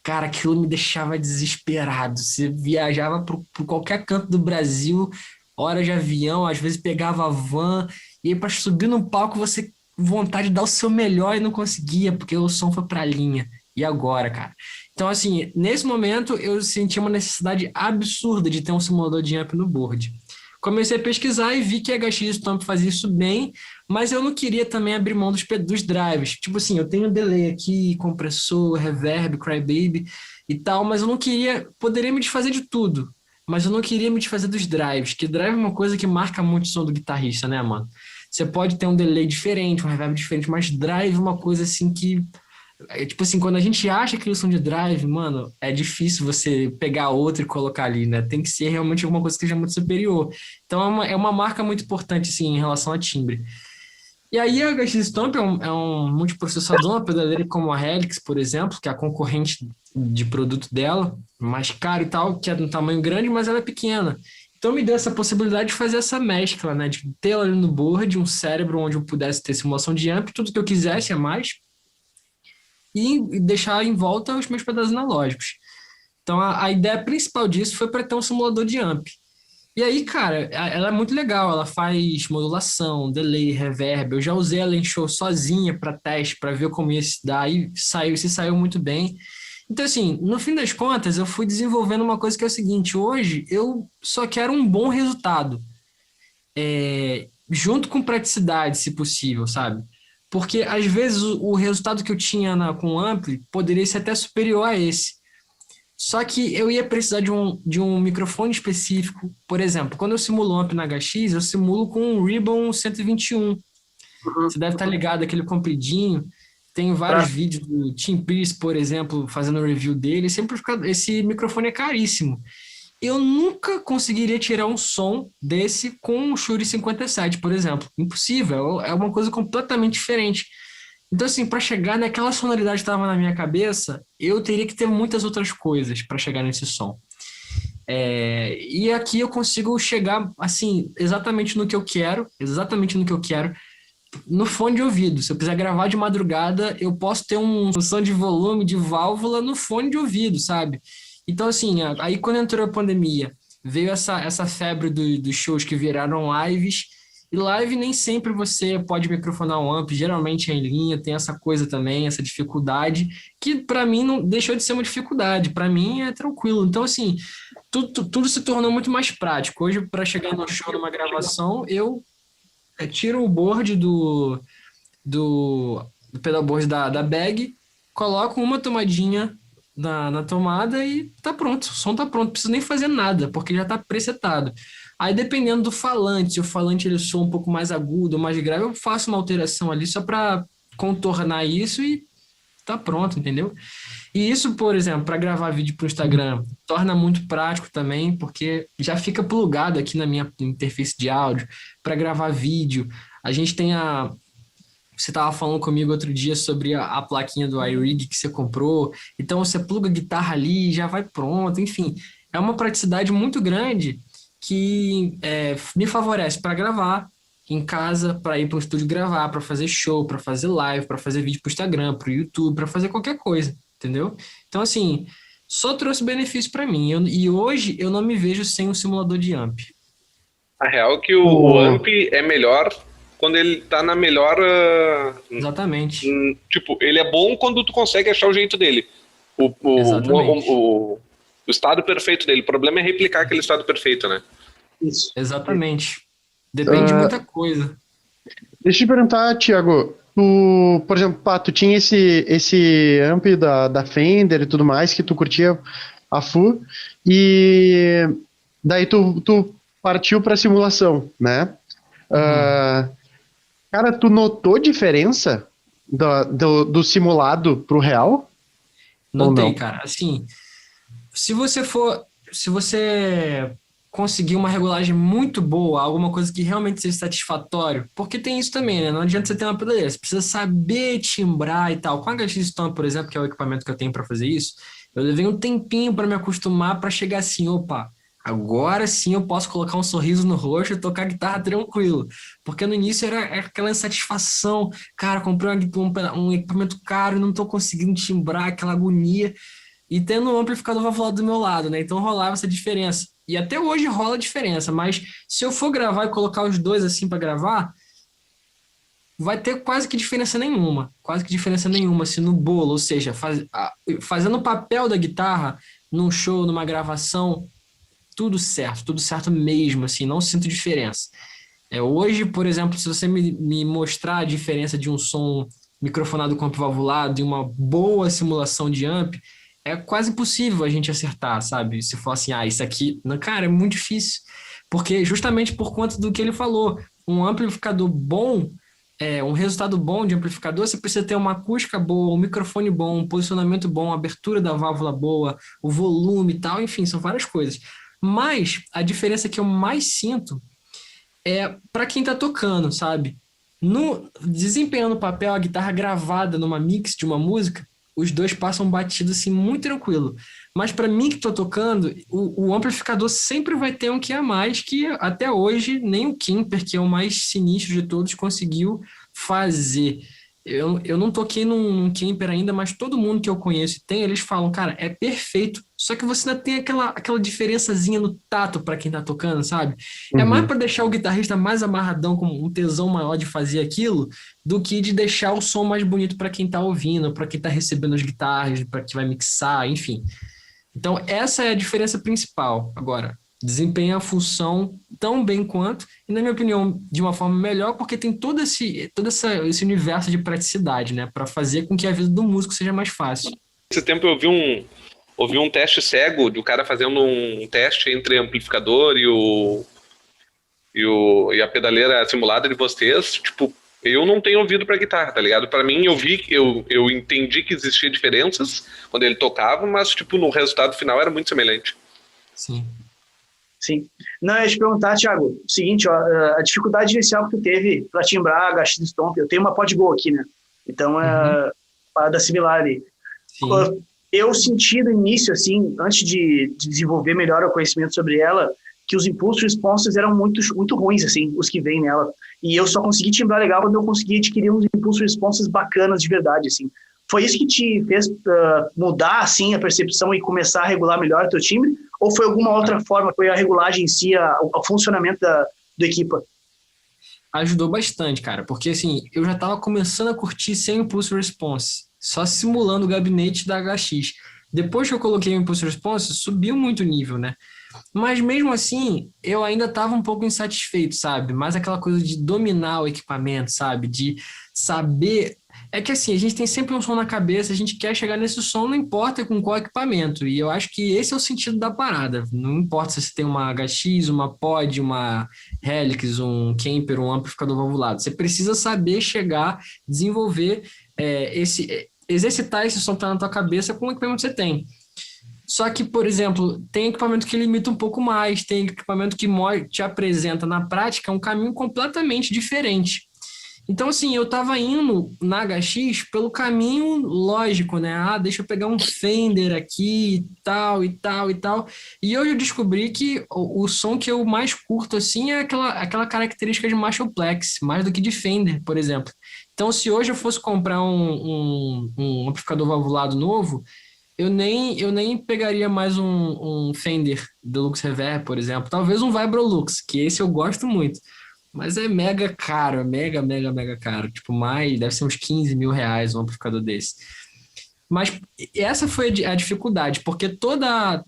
Cara, aquilo me deixava desesperado. Você viajava por qualquer canto do Brasil, hora de avião, às vezes pegava a van, e aí para subir no palco você vontade de dar o seu melhor e não conseguia, porque o som foi para a linha. E agora, cara? Então, assim, nesse momento eu senti uma necessidade absurda de ter um simulador de amp no board. Comecei a pesquisar e vi que a HX Stomp fazia isso bem, mas eu não queria também abrir mão dos drives. Tipo assim, eu tenho delay aqui, compressor, reverb, crybaby e tal, mas eu não queria, poderia me desfazer de tudo, mas eu não queria me desfazer dos drives, que drive é uma coisa que marca muito o som do guitarrista, né, mano? Você pode ter um delay diferente, um reverb diferente, mas drive é uma coisa assim que Tipo assim, quando a gente acha aquele som de drive, mano, é difícil você pegar outro e colocar ali, né? Tem que ser realmente alguma coisa que seja muito superior. Então é uma marca muito importante, assim, em relação a timbre. E aí a HX Stomp é um multiprocessador, uma pedaleira como a Helix, por exemplo, que é a concorrente de produto dela, mais caro e tal, que é de um tamanho grande, mas ela é pequena. Então me deu essa possibilidade de fazer essa mescla, né? De ter ela ali no board, um cérebro onde eu pudesse ter simulação de amp, tudo que eu quisesse a mais, e deixar em volta os meus pedais analógicos. Então a ideia principal disso foi para ter um simulador de amp. E aí, cara, ela é muito legal, ela faz modulação, delay, reverb. Eu já usei ela em show sozinha para teste, para ver como ia se dar, e saiu muito bem. Então, assim, no fim das contas, eu fui desenvolvendo uma coisa que é o seguinte: hoje eu só quero um bom resultado, junto com praticidade, se possível, sabe? Porque às vezes o resultado que eu tinha com o Ampli poderia ser até superior a esse. Só que eu ia precisar de um microfone específico. Por exemplo, quando eu simulo um amp na HX, eu simulo com um Ribbon 121. Você deve estar ligado, aquele compridinho. Tem vários vídeos do Tim Pierce, por exemplo, fazendo review dele. Esse microfone é caríssimo. Eu nunca conseguiria tirar um som desse com um Shure 57, por exemplo. Impossível, é uma coisa completamente diferente. Então, assim, para chegar naquela sonoridade que estava na minha cabeça, eu teria que ter muitas outras coisas para chegar nesse som. E aqui eu consigo chegar, assim, exatamente no que eu quero, no fone de ouvido. Se eu quiser gravar de madrugada, eu posso ter um som de volume, de válvula no fone de ouvido, sabe? Então, assim, aí quando entrou a pandemia, veio essa febre dos shows que viraram lives. E live nem sempre você pode microfonar um amp, geralmente é em linha, tem essa coisa também, essa dificuldade, que para mim não deixou de ser uma dificuldade, para mim é tranquilo. Então, assim, tudo se tornou muito mais prático. Hoje, para chegar no show, numa gravação, eu tiro o board do pedalboard da bag, coloco uma tomadinha na tomada e tá pronto, o som tá pronto, não preciso nem fazer nada, porque já tá presetado. Aí, dependendo do falante, se o falante ele soa um pouco mais agudo, mais grave, eu faço uma alteração ali só para contornar isso e tá pronto, entendeu? E isso, por exemplo, para gravar vídeo para o Instagram, torna muito prático também, porque já fica plugado aqui na minha interface de áudio para gravar vídeo. A gente tem Você estava falando comigo outro dia sobre a plaquinha do iRig que você comprou, então você pluga a guitarra ali e já vai pronto, enfim. É uma praticidade muito grande que me favorece para gravar em casa, para ir para o estúdio gravar, para fazer show, para fazer live, para fazer vídeo para o Instagram, para o YouTube, para fazer qualquer coisa, entendeu? Então, assim, só trouxe benefício para mim. E hoje eu não me vejo sem um simulador de amp. A real é que o amp é melhor quando ele tá na melhor... Exatamente. Tipo, ele é bom quando tu consegue achar o jeito dele. O estado perfeito dele. O problema é replicar aquele estado perfeito, né? Isso. Exatamente. Depende de muita coisa. Deixa eu te perguntar, Thiago. Tu, por exemplo, tu tinha esse amp da Fender e tudo mais, que tu curtia a full, e daí tu partiu pra simulação, né? Cara, tu notou diferença do simulado pro real? Notei, cara. Assim, se você conseguir uma regulagem muito boa, alguma coisa que realmente seja satisfatório, porque tem isso também, né? Não adianta você ter uma pedaleira, você precisa saber timbrar e tal. Com a HX Stomp, por exemplo, que é o equipamento que eu tenho para fazer isso, eu levei um tempinho para me acostumar para chegar assim, opa, agora sim eu posso colocar um sorriso no rosto e tocar guitarra tranquilo. Porque no início era aquela insatisfação, cara, comprei um equipamento caro e não tô conseguindo timbrar, aquela agonia. E tendo um amplificador valvulado do meu lado, né? Então rolava essa diferença. E até hoje rola a diferença, mas se eu for gravar e colocar os dois assim para gravar, vai ter quase que diferença nenhuma. Quase que diferença nenhuma, assim, no bolo. Ou seja, fazendo o papel da guitarra num show, numa gravação, tudo certo mesmo, assim, não sinto diferença. Hoje, por exemplo, se você me mostrar a diferença de um som microfonado com amp valvulado e uma boa simulação de amp, é quase impossível a gente acertar, sabe? Se for assim, isso aqui... Não, cara, é muito difícil. Porque justamente por conta do que ele falou, um amplificador bom um resultado bom de amplificador, você precisa ter uma acústica boa, um microfone bom, um posicionamento bom, a abertura da válvula boa, o volume e tal, enfim, são várias coisas. Mas a diferença que eu mais sinto é para quem tá tocando, sabe? No desempenhando o papel, a guitarra gravada numa mix de uma música, os dois passam batido assim muito tranquilo. Mas para mim que tô tocando, o amplificador sempre vai ter um que a mais que até hoje nem o Kemper, que é o mais sinistro de todos, conseguiu fazer. Eu não toquei num Kemper ainda, mas todo mundo que eu conheço e tem, eles falam, cara, é perfeito. Só que você ainda tem aquela diferençazinha no tato para quem tá tocando, sabe? É mais para deixar o guitarrista mais amarradão, com um tesão maior de fazer aquilo, do que de deixar o som mais bonito para quem tá ouvindo, para quem tá recebendo as guitarras, para quem vai mixar, enfim. Então, essa é a diferença principal. Agora, desempenha a função tão bem quanto, e, na minha opinião, de uma forma melhor, porque tem todo esse universo de praticidade, né? Para fazer com que a vida do músico seja mais fácil. Esse tempo eu ouvi um teste cego de um cara fazendo um teste entre amplificador e a pedaleira simulada de vocês. Tipo, eu não tenho ouvido para guitarra, tá ligado? Para mim, eu entendi que existia diferenças quando ele tocava, mas tipo, no resultado final era muito semelhante. Sim. Não, eu ia te perguntar, Thiago, o seguinte, ó, a dificuldade inicial que tu teve para timbrar a HX Stomp, eu tenho uma Podgo aqui, né? Então, é parada similar ali. Sim. Eu senti no início, assim, antes de desenvolver melhor o conhecimento sobre ela, que os impulso responses eram muito, muito ruins, assim, os que vêm nela. E eu só consegui timbrar legal quando eu consegui adquirir uns impulso responses bacanas de verdade, assim. Foi isso que te fez mudar, assim, a percepção e começar a regular melhor o teu timbre? Ou foi alguma outra forma? Foi a regulagem em si, o funcionamento do equipa? Ajudou bastante, cara, porque assim, eu já estava começando a curtir sem impulso response, só simulando o gabinete da HX. Depois que eu coloquei o impulso response, subiu muito o nível, né? Mas mesmo assim, eu ainda estava um pouco insatisfeito, sabe? Mais aquela coisa de dominar o equipamento, sabe? De saber... É que assim, a gente tem sempre um som na cabeça, a gente quer chegar nesse som, não importa com qual equipamento. E eu acho que esse é o sentido da parada. Não importa se você tem uma HX, uma Pod, uma Helix, um Kemper, um amplificador valvulado. Você precisa saber chegar, desenvolver, exercitar esse som que está na tua cabeça com o equipamento que você tem. Só que, por exemplo, tem equipamento que limita um pouco mais, tem equipamento que te apresenta na prática um caminho completamente diferente. Então, assim, eu estava indo na HX pelo caminho lógico, né? Deixa eu pegar um Fender aqui e tal, e tal, e tal. E hoje eu descobri que o som que eu mais curto, assim, é aquela característica de Marshallplex, mais do que de Fender, por exemplo. Então, se hoje eu fosse comprar um amplificador valvulado novo, eu nem pegaria mais um Fender Deluxe Reverb, por exemplo. Talvez um Vibrolux, que esse eu gosto muito. Mas é mega caro, mega, mega, mega caro. Tipo, deve ser uns 15 mil reais um amplificador desse. Mas essa foi a dificuldade, porque toda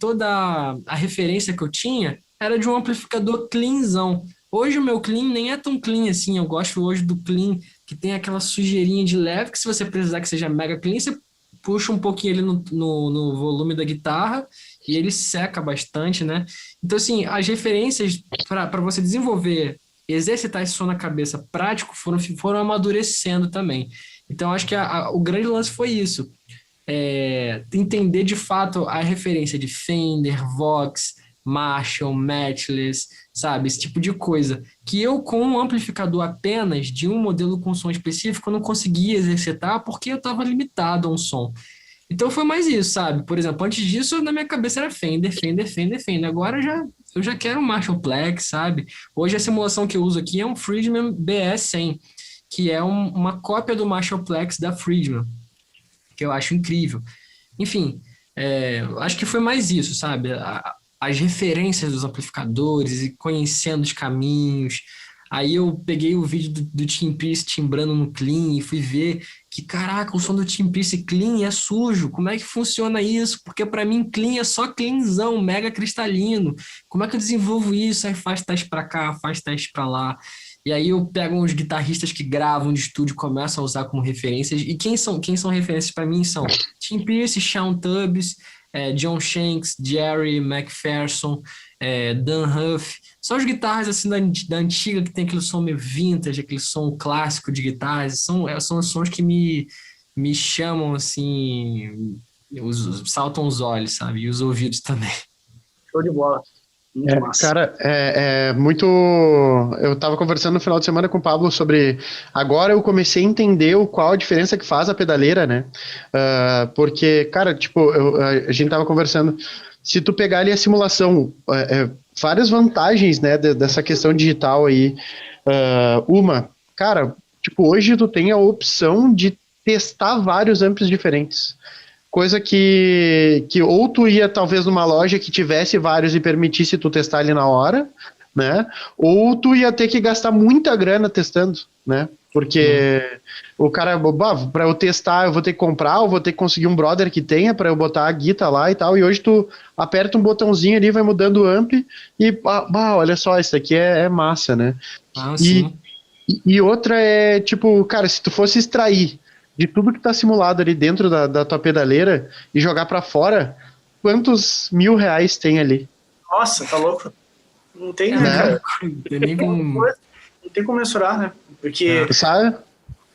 a referência que eu tinha era de um amplificador cleanzão. Hoje o meu clean nem é tão clean assim. Eu gosto hoje do clean, que tem aquela sujeirinha de leve, que se você precisar que seja mega clean, você puxa um pouquinho ele no volume da guitarra e ele seca bastante, né? Então, assim, as referências para você desenvolver, exercitar esse som na cabeça prático foram amadurecendo também. Então, acho que o grande lance foi isso. Entender de fato a referência de Fender, Vox, Marshall, Matchless, sabe? Esse tipo de coisa. Que eu, com um amplificador apenas de um modelo com som específico, eu não conseguia exercitar porque eu estava limitado a um som. Então foi mais isso, sabe? Por exemplo, antes disso, na minha cabeça era Fender, Fender, Fender, Fender. Agora eu já quero um Marshallplex, sabe? Hoje a simulação que eu uso aqui é um Friedman BS100, que é uma cópia do Marshallplex da Friedman, que eu acho incrível. Enfim, acho que foi mais isso, sabe? As referências dos amplificadores e conhecendo os caminhos. Aí eu peguei o vídeo do Tim Pierce timbrando no clean e fui ver que, caraca, o som do Tim Pierce clean é sujo. Como é que funciona isso? Porque para mim clean é só cleanzão, mega cristalino. Como é que eu desenvolvo isso? Aí faz teste para cá, faz teste para lá. E aí eu pego uns guitarristas que gravam de estúdio, começam a usar como referências. E quem são referências para mim são Tim Pierce, Shawn Tubbs, John Shanks, Jerry McPherson, Dan Huff, só as guitarras assim da antiga, que tem aquele som meio vintage, aquele som clássico de guitarras, são sons que me chamam assim, saltam os olhos, sabe? E os ouvidos também. Show de bola. Muito massa. Cara, muito. Eu tava conversando no final de semana com o Pablo sobre. Agora eu comecei a entender qual a diferença que faz a pedaleira, né? Porque, cara, tipo, a gente tava conversando. Se tu pegar ali a simulação, várias vantagens, né, dessa questão digital aí. Cara, tipo, hoje tu tem a opção de testar vários amplos diferentes. Coisa que ou tu ia talvez numa loja que tivesse vários e permitisse tu testar ali na hora, né? Ou tu ia ter que gastar muita grana testando, né? Porque o cara, para eu testar, eu vou ter que comprar, ou vou ter que conseguir um brother que tenha para eu botar a guitarra lá e tal. E hoje tu aperta um botãozinho ali, vai mudando o amp e olha só, isso aqui é massa, né? Sim. E outra é, tipo, cara, se tu fosse extrair de tudo que tá simulado ali dentro da tua pedaleira e jogar pra fora, quantos R$ 1.000 tem ali? Nossa, tá louco? Não tem, né, cara? Não tem como mensurar, né? Porque sabe?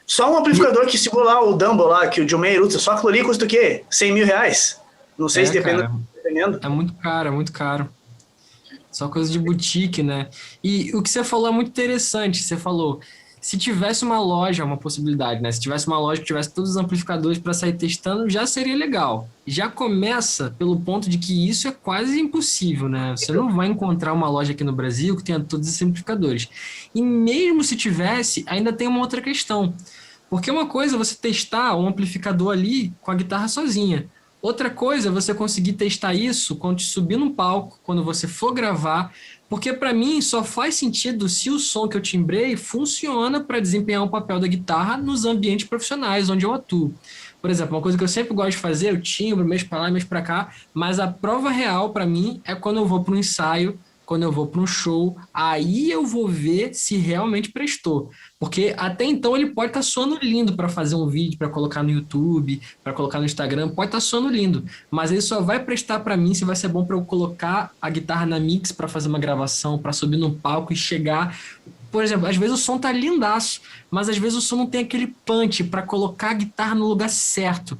Só um amplificador que simula o Dumble lá, que o John Mayer usa, só aquilo ali custa o quê? R$ 100.000? Não sei se dependendo. É muito caro, é muito caro. Só coisa de boutique, né? E o que você falou é muito interessante. Você falou, se tivesse uma loja, uma possibilidade, né? Se tivesse uma loja que tivesse todos os amplificadores para sair testando, já seria legal. Já começa pelo ponto de que isso é quase impossível, né? Você não vai encontrar uma loja aqui no Brasil que tenha todos esses amplificadores. E mesmo se tivesse, ainda tem uma outra questão. Porque uma coisa é você testar um amplificador ali com a guitarra sozinha. Outra coisa é você conseguir testar isso quando te subir num palco, quando você for gravar, porque para mim só faz sentido se o som que eu timbrei funciona para desempenhar um papel da guitarra nos ambientes profissionais onde eu atuo. Por exemplo, uma coisa que eu sempre gosto de fazer, eu timbro, mês para lá, mês para cá, mas a prova real para mim é quando eu vou para um ensaio, quando eu vou para um show, aí eu vou ver se realmente prestou. Porque até então ele pode estar soando lindo para fazer um vídeo, para colocar no YouTube, para colocar no Instagram, pode estar soando lindo. Mas ele só vai prestar para mim se vai ser bom para eu colocar a guitarra na mix para fazer uma gravação, para subir no palco e chegar. Por exemplo, às vezes o som tá lindaço, mas às vezes o som não tem aquele punch para colocar a guitarra no lugar certo.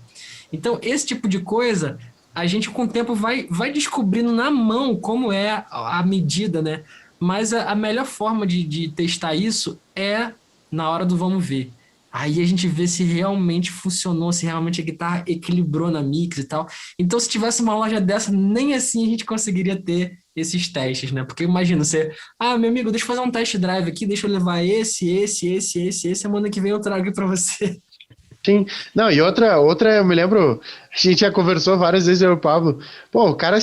Então, esse tipo de coisa, a gente com o tempo vai descobrindo na mão como é a medida, né? Mas a melhor forma de testar isso é na hora do vamos ver. Aí a gente vê se realmente funcionou, se realmente a guitarra equilibrou na mix e tal. Então, se tivesse uma loja dessa, nem assim a gente conseguiria ter esses testes, né? Porque imagina você, meu amigo, deixa eu fazer um test drive aqui, deixa eu levar esse, semana que vem eu trago aqui pra você. Sim, não, e outra, eu me lembro, a gente já conversou várias vezes, eu e o Pablo, pô, o cara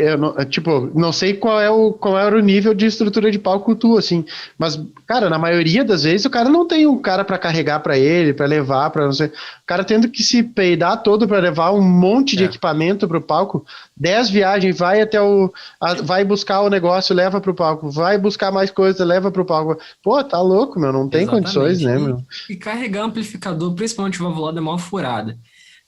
eu não, tipo, não sei qual era o nível de estrutura de palco tu, assim, mas, cara, na maioria das vezes o cara não tem um cara pra carregar pra ele, pra levar, pra não sei, o cara tendo que se peidar todo pra levar um monte de equipamento pro palco, 10 viagens, vai buscar o negócio, leva pro palco, vai buscar mais coisa, leva pro palco, pô, tá louco, meu, não tem condições, né, meu? E carregar amplificador, principalmente valvulado, é mal furada.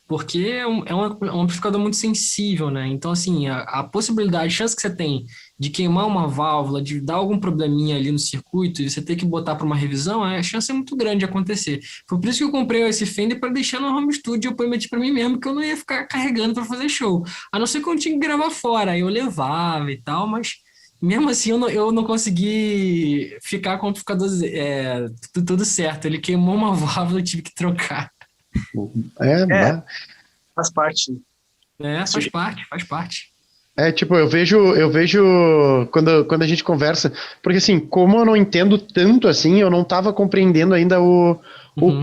Porque é um amplificador muito sensível, né? Então, assim, a possibilidade, a chance que você tem de queimar uma válvula, de dar algum probleminha ali no circuito e você ter que botar para uma revisão, a chance é muito grande de acontecer. Foi por isso que eu comprei esse Fender para deixar no home studio. Eu prometi para mim mesmo que eu não ia ficar carregando para fazer show. A não ser que eu tinha que gravar fora, aí eu levava e tal, mas mesmo assim eu não consegui ficar com o amplificador tudo certo. Ele queimou uma válvula e eu tive que trocar. Faz parte. Faz parte. Tipo, eu vejo quando a gente conversa, porque assim, como eu não entendo tanto assim, eu não tava compreendendo ainda o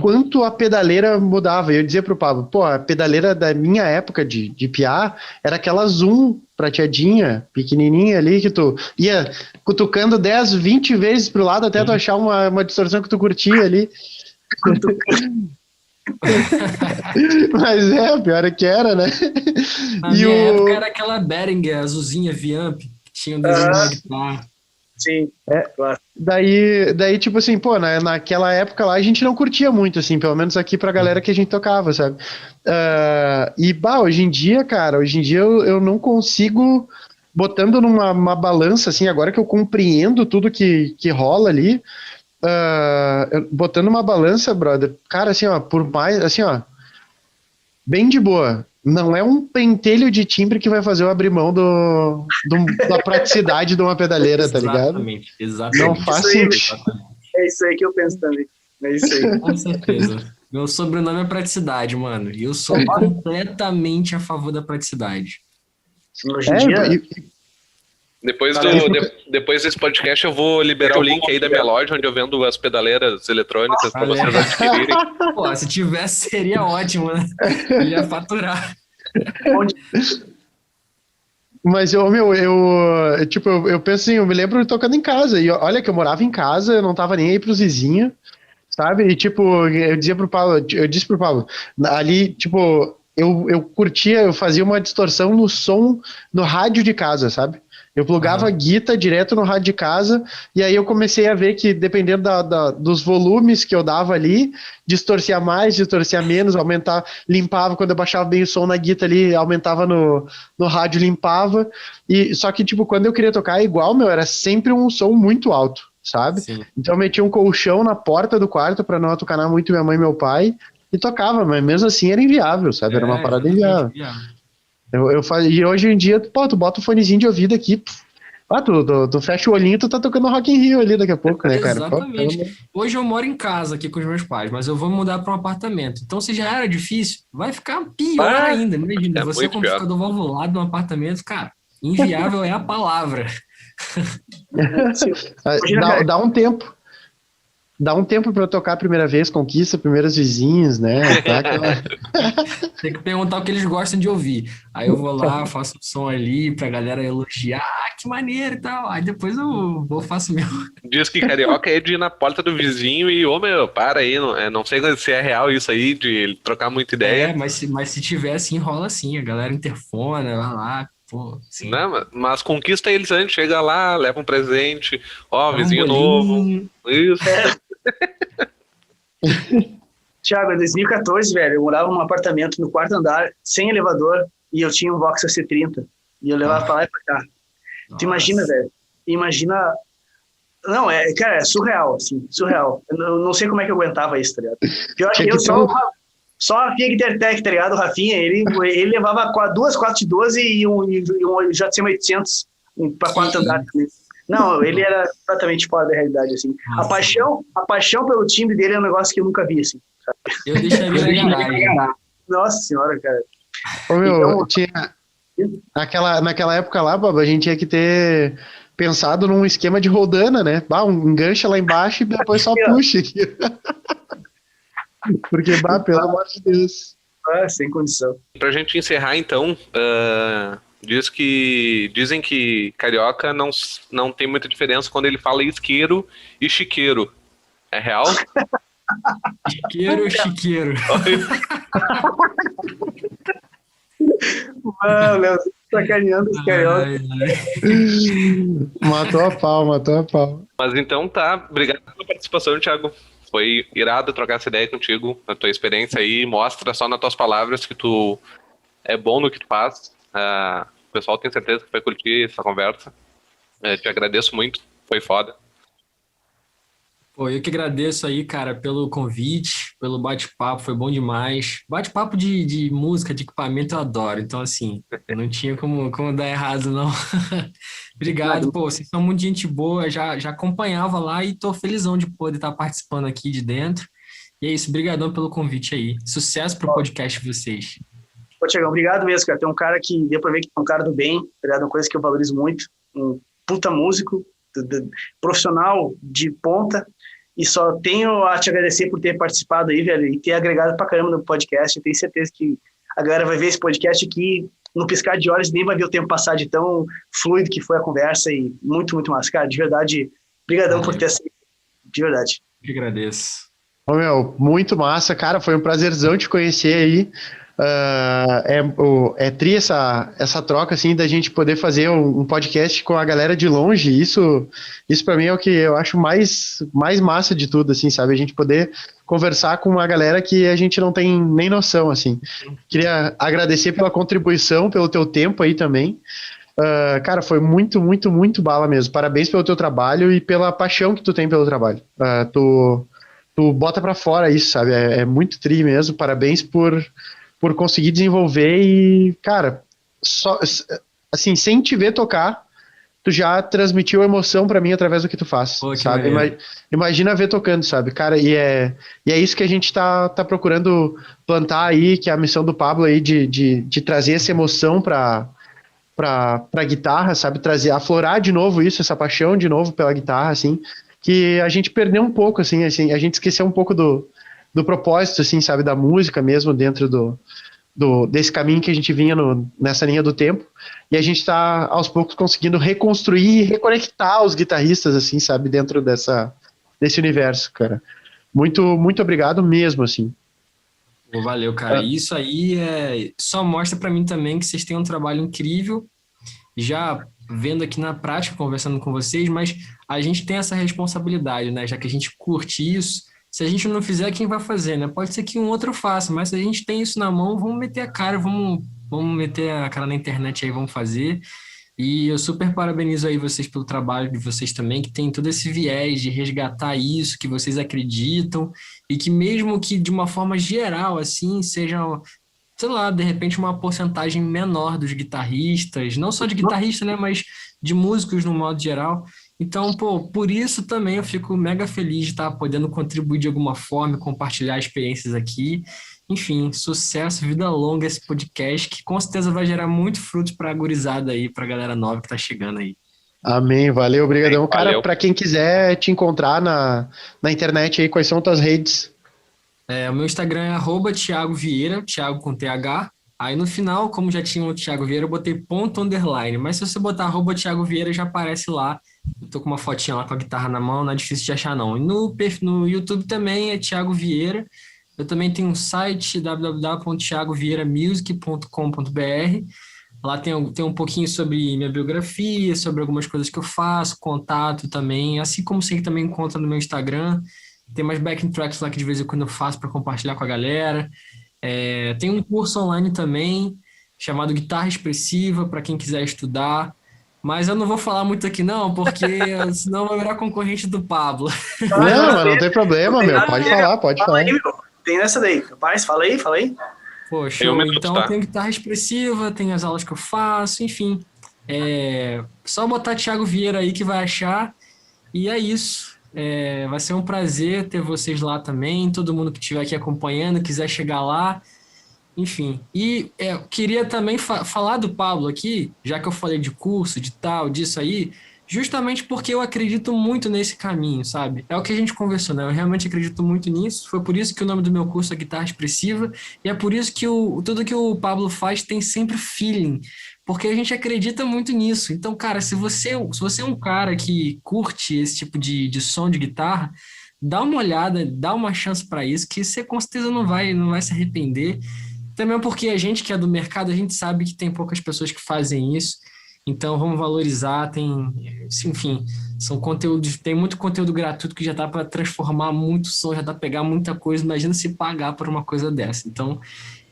quanto a pedaleira mudava. Eu dizia pro Pablo, pô, a pedaleira da minha época de piá era aquela Zoom prateadinha, pequenininha ali, que tu ia cutucando 10, 20 vezes pro lado até tu achar uma distorção que tu curtia ali. Mas pior é que era, né? Na minha época era aquela Behringer azulzinha Viamp, que tinha um desenho na guitarra. Sim, claro. Daí, tipo assim, pô, naquela época lá a gente não curtia muito, assim, pelo menos aqui pra galera que a gente tocava, sabe? Hoje em dia, cara, eu não consigo, botando numa balança, assim, agora que eu compreendo tudo que rola ali, botando uma balança, brother, cara, assim, ó, por mais, assim, ó, bem de boa. Não é um pentelho de timbre que vai fazer eu abrir mão da praticidade de uma pedaleira, tá ligado? Exatamente. Não faz sentido. É isso aí que eu penso também. É isso aí. Com certeza. Meu sobrenome é praticidade, mano. E eu sou completamente a favor da praticidade. Hoje em dia... Depois desse podcast eu vou liberar o link aí da minha loja, onde eu vendo as pedaleiras eletrônicas para vocês adquirirem. Pô, se tivesse seria ótimo, né? Eu ia faturar. Mas eu penso assim, eu me lembro tocando em casa, e olha que eu morava em casa, eu não tava nem aí pros vizinhos, sabe? E tipo, eu disse pro Paulo, ali, tipo, eu curtia, eu fazia uma distorção no som no rádio de casa, sabe? Eu plugava a guitarra direto no rádio de casa, e aí eu comecei a ver que, dependendo dos volumes que eu dava ali, distorcia mais, distorcia menos, aumentava, limpava, quando eu baixava bem o som na guitarra ali, aumentava no rádio, limpava, e só que, tipo, quando eu queria tocar igual, era sempre um som muito alto, sabe? Sim. Então eu metia um colchão na porta do quarto para não atucanar muito minha mãe e meu pai, e tocava, mas mesmo assim era inviável, sabe? Era uma parada inviável. E hoje em dia, pô, tu bota o fonezinho de ouvido aqui, tu fecha o olhinho e tu tá tocando Rock in Rio ali daqui a pouco, né, cara? Exatamente. Hoje eu moro em casa aqui com os meus pais, mas eu vou mudar para um apartamento. Então, se já era difícil, vai ficar pior ainda. Imagina, você com o computador valvulado num apartamento, cara, inviável é a palavra. Dá um tempo. Dá um tempo pra eu tocar a primeira vez, conquista primeiros vizinhos, né? Tem que perguntar o que eles gostam de ouvir. Aí eu vou lá, faço o som ali pra galera elogiar, que maneiro e tal. Aí depois eu faço meu. Diz que carioca é de ir na porta do vizinho e, meu, para aí, não sei se é real isso aí, de trocar muita ideia. Mas se tiver assim, rola assim, a galera interfona, vai lá. Pô, não, mas conquista eles antes, chega lá, leva um presente, vizinho novo. Isso. Thiago, em 2014, velho, eu morava num apartamento no quarto andar, sem elevador, e eu tinha um Vox AC30. E eu levava pra lá e pra cá. Tu imagina, velho? Imagina... Não, cara, é surreal, assim, surreal. Eu não sei como é que eu aguentava isso, tá ligado? Pior que eu só a Rafinha Guitertec, tá ligado? O Rafinha, ele levava 2 412 e um JCM 800 pra quarto andar também. Não, ele era completamente fora da realidade, assim. A paixão pelo time dele é um negócio que eu nunca vi, assim. Sabe? Eu deixaria na garagem. Nossa senhora, cara. Naquela época lá, Bob, a gente tinha que ter pensado num esquema de rodana, né? Engancha lá embaixo e depois só puxa aqui. Porque, pelo amor de Deus. Sem condição. Pra gente encerrar, então, dizem que carioca não tem muita diferença quando ele fala isqueiro e chiqueiro. É real? Isqueiro ou chiqueiro? Léo, sacaneando os carioca. Matou a pau. Mas então tá, obrigado pela participação, Thiago. Foi irado trocar essa ideia contigo, a tua experiência aí, mostra só nas tuas palavras que tu é bom no que tu faz. O pessoal tem certeza que vai curtir essa conversa. Te agradeço muito, foi foda. Pô, eu que agradeço aí, cara, pelo convite, pelo bate-papo, foi bom demais. Bate-papo de música, de equipamento eu adoro, então assim, não tinha como dar errado, não. Obrigado, pô, vocês são muito gente boa, já acompanhava lá e tô felizão de poder estar participando aqui de dentro. E é isso, brigadão pelo convite aí. Sucesso pro podcast de vocês. Pô, Tiagão, obrigado mesmo, cara. Tem um cara que deu pra ver que é um cara do bem, tá ligado? Uma coisa que eu valorizo muito, um puta músico, profissional de ponta, e só tenho a te agradecer por ter participado aí, velho, e ter agregado pra caramba no podcast. Eu tenho certeza que a galera vai ver esse podcast aqui no piscar de olhos, nem vai ver o tempo passar de tão fluido que foi a conversa, e muito, muito massa. Cara, de verdade, brigadão por ter aceito, de verdade. Eu que agradeço. Muito massa, cara, foi um prazerzão te conhecer aí. É tri essa troca, assim, da gente poder fazer um podcast com a galera de longe. Isso para mim é o que eu acho mais massa de tudo, assim, sabe? A gente poder conversar com uma galera que a gente não tem nem noção, assim. Queria agradecer pela contribuição, pelo teu tempo aí também. Cara, foi muito, muito, muito bala mesmo. Parabéns pelo teu trabalho e pela paixão que tu tem pelo trabalho. Tu bota pra fora isso, sabe? É muito tri mesmo. Parabéns por conseguir desenvolver e, cara, só, assim, sem te ver tocar, tu já transmitiu emoção pra mim através do que tu faz, Pô, que sabe? maneiro. Imagina ver tocando, sabe? Cara, e é isso que a gente tá procurando plantar aí, que é a missão do Pablo aí de trazer essa emoção pra guitarra, sabe? Trazer, aflorar de novo isso, essa paixão de novo pela guitarra, assim, que a gente perdeu um pouco, assim, a gente esqueceu um pouco do propósito, assim, sabe? Da música mesmo dentro desse caminho que a gente vinha nessa linha do tempo, e a gente está aos poucos conseguindo reconstruir e reconectar os guitarristas, assim, sabe, dentro desse universo, cara. Muito, muito obrigado mesmo, assim. Pô, valeu, cara. Isso aí só mostra pra mim também que vocês têm um trabalho incrível, já vendo aqui na prática, conversando com vocês, mas a gente tem essa responsabilidade, né? Já que a gente curte isso, se a gente não fizer, quem vai fazer, né? Pode ser que um outro faça, mas se a gente tem isso na mão, vamos meter a cara, vamos meter a cara na internet aí, vamos fazer. E eu super parabenizo aí vocês pelo trabalho de vocês também, que tem todo esse viés de resgatar isso, que vocês acreditam, e que mesmo que de uma forma geral, assim, seja, sei lá, de repente uma porcentagem menor dos guitarristas, não só de guitarrista, né, mas de músicos no modo geral. Então, pô, por isso também eu fico mega feliz de estar podendo contribuir de alguma forma, compartilhar experiências aqui. Enfim, sucesso, vida longa esse podcast, que com certeza vai gerar muito frutos para a gurizada aí, para a galera nova que tá chegando aí. Amém, valeu, obrigadão. Cara, Valeu. pra quem quiser te encontrar na internet aí, quais são tuas redes? O meu Instagram é @Thiago Vieira, Thiago com TH. Aí no final, como já tinha o Thiago Vieira, eu botei ponto underline. Mas se você botar @Thiago Vieira, já aparece lá. Eu tô com uma fotinha lá com a guitarra na mão, não é difícil de achar não. E no YouTube também é Thiago Vieira. Eu também tenho um site, www.thiagovieiramusic.com.br. Lá tem um pouquinho sobre minha biografia, sobre algumas coisas que eu faço, contato também, assim como você também encontra no meu Instagram. Tem mais backing tracks lá que de vez em quando eu faço para compartilhar com a galera. Tem um curso online também, chamado Guitarra Expressiva, para quem quiser estudar. Mas eu não vou falar muito aqui não, porque senão vai virar concorrente do Pablo. Não, mas não tem problema, meu. Pode falar, pode Fala falar. aí, meu. Tem essa daí. Rapaz, fala aí. Pô, Tem um show. minuto, Então, tá? eu tenho guitarra expressiva, tenho as aulas que eu faço, enfim. Só botar Thiago Vieira aí que vai achar. E é isso. Vai ser um prazer ter vocês lá também. Todo mundo que estiver aqui acompanhando, quiser chegar lá. Enfim. E eu queria também falar do Pablo aqui, já que eu falei de curso, de tal, disso aí, justamente porque eu acredito muito nesse caminho, sabe? É o que a gente conversou, né? Eu realmente acredito muito nisso. Foi por isso que o nome do meu curso é Guitarra Expressiva. E é por isso que tudo que o Pablo faz tem sempre feeling. Porque a gente acredita muito nisso. Então, cara, se você é um cara que curte esse tipo de som de guitarra, dá uma olhada, dá uma chance para isso, que você com certeza não vai se arrepender. Também porque a gente que é do mercado, a gente sabe que tem poucas pessoas que fazem isso. Então vamos valorizar, enfim, são conteúdos, tem muito conteúdo gratuito que já dá para transformar muito som, já dá para pegar muita coisa. Imagina se pagar por uma coisa dessa. Então,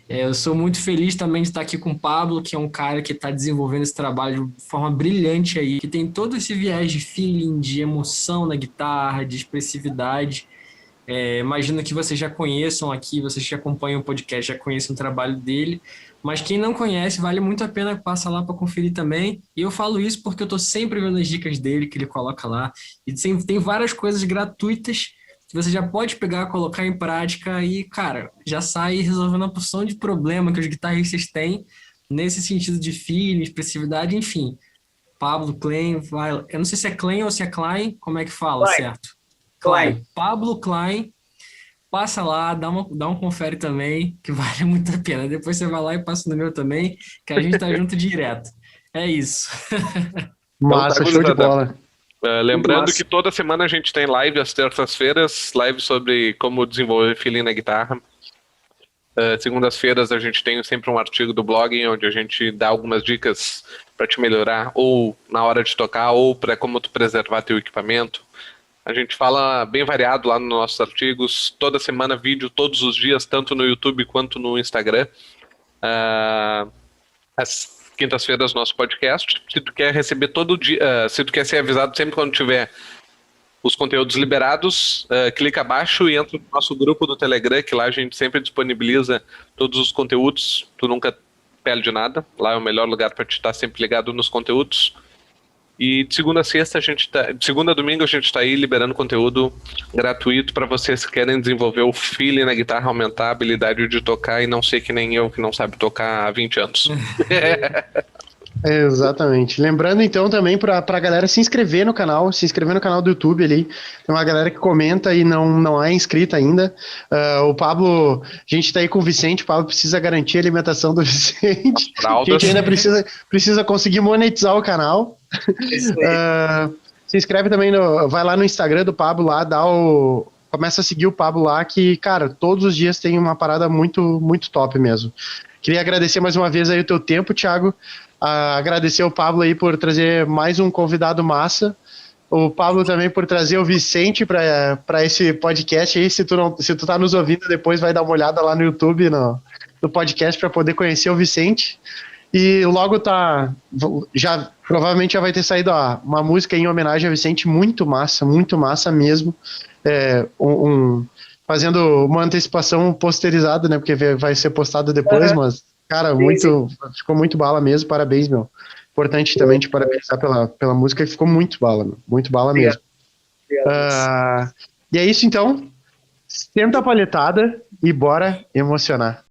eu sou muito feliz também de estar aqui com o Pablo, que é um cara que está desenvolvendo esse trabalho de forma brilhante aí, que tem todo esse viés de feeling, de emoção na guitarra, de expressividade. Imagino que vocês já conheçam aqui, vocês que acompanham o podcast já conhecem o trabalho dele, mas quem não conhece, vale muito a pena passar lá para conferir também. E eu falo isso porque eu estou sempre vendo as dicas dele, que ele coloca lá. E tem várias coisas gratuitas que você já pode pegar, colocar em prática e, cara, já sai resolvendo uma porção de problema que os guitarristas têm nesse sentido de feeling, expressividade, enfim. Pablo Klein, eu não sei se é Klein ou se é Klein, como é que fala, Klein. certo? Klein. Pablo Klein, passa lá, dá um confere também, que vale muito a pena. Depois você vai lá e passa no meu também, que a gente tá junto direto. É isso. Massa, Então, tá, show de gurizada. bola. Lembrando massa. que toda semana a gente tem live às terças-feiras, live sobre como desenvolver feeling na guitarra. Segundas-feiras a gente tem sempre um artigo do blog onde a gente dá algumas dicas para te melhorar, ou na hora de tocar, ou para como tu preservar teu equipamento. A gente fala bem variado lá nos nossos artigos, toda semana vídeo, todos os dias, tanto no YouTube quanto no Instagram. Às quintas-feiras nosso podcast. Se tu quer receber todo dia, se tu quer ser avisado sempre quando tiver os conteúdos liberados, clica abaixo e entra no nosso grupo do Telegram, que lá a gente sempre disponibiliza todos os conteúdos, tu nunca perde nada, lá é o melhor lugar para te estar sempre ligado nos conteúdos. E de segunda a sexta, de segunda a domingo a gente está aí liberando conteúdo gratuito para vocês que querem desenvolver o feeling na guitarra, aumentar a habilidade de tocar e não ser que nem eu, que não sabe tocar há 20 anos. Exatamente. Lembrando então também pra galera se inscrever no canal do YouTube ali. Tem uma galera que comenta e não é inscrita ainda. O Pablo, a gente tá aí com o Vicente, o Pablo precisa garantir a alimentação do Vicente. A gente ainda precisa conseguir monetizar o canal. Se inscreve também, vai lá no Instagram do Pablo lá, começa a seguir o Pablo lá, que, cara, todos os dias tem uma parada muito, muito top mesmo. Queria agradecer mais uma vez aí o teu tempo, Thiago. Agradecer ao Pablo aí por trazer mais um convidado massa. O Pablo também por trazer o Vicente para esse podcast aí. Se tu tá nos ouvindo, depois vai dar uma olhada lá no YouTube, no podcast, para poder conhecer o Vicente. E logo provavelmente já vai ter saído uma música em homenagem ao Vicente, muito massa mesmo. Fazendo uma antecipação posterizada, né? Porque vai ser postado depois, mas, cara, ficou muito bala mesmo. Parabéns, meu. Importante também te parabenizar pela música, que ficou muito bala, meu. Muito bala mesmo. E é isso, então. Senta a palhetada e bora emocionar.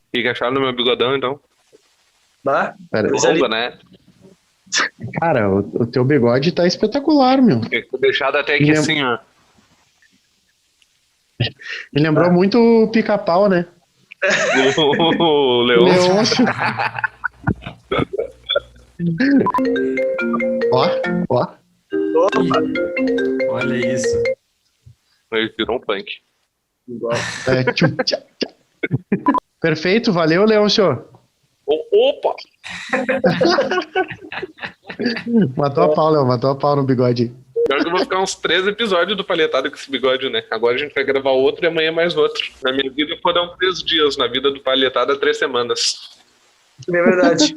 O que acharam do meu bigodão, então? Bomba, né? Cara, o teu bigode tá espetacular, meu. Ficou deixado até aqui assim, ó. Me lembrou muito o Pica-Pau, né? O Leôncio. Ó. Opa. Olha isso. Ele virou um punk. Perfeito, valeu, Leôncio. Opa! Matou a pau no bigode. Pior que eu vou ficar uns 3 episódios do Palhetada com esse bigode, né? Agora a gente vai gravar outro e amanhã mais outro. Na minha vida foram 3 dias, na vida do Palhetada 3 semanas. É verdade.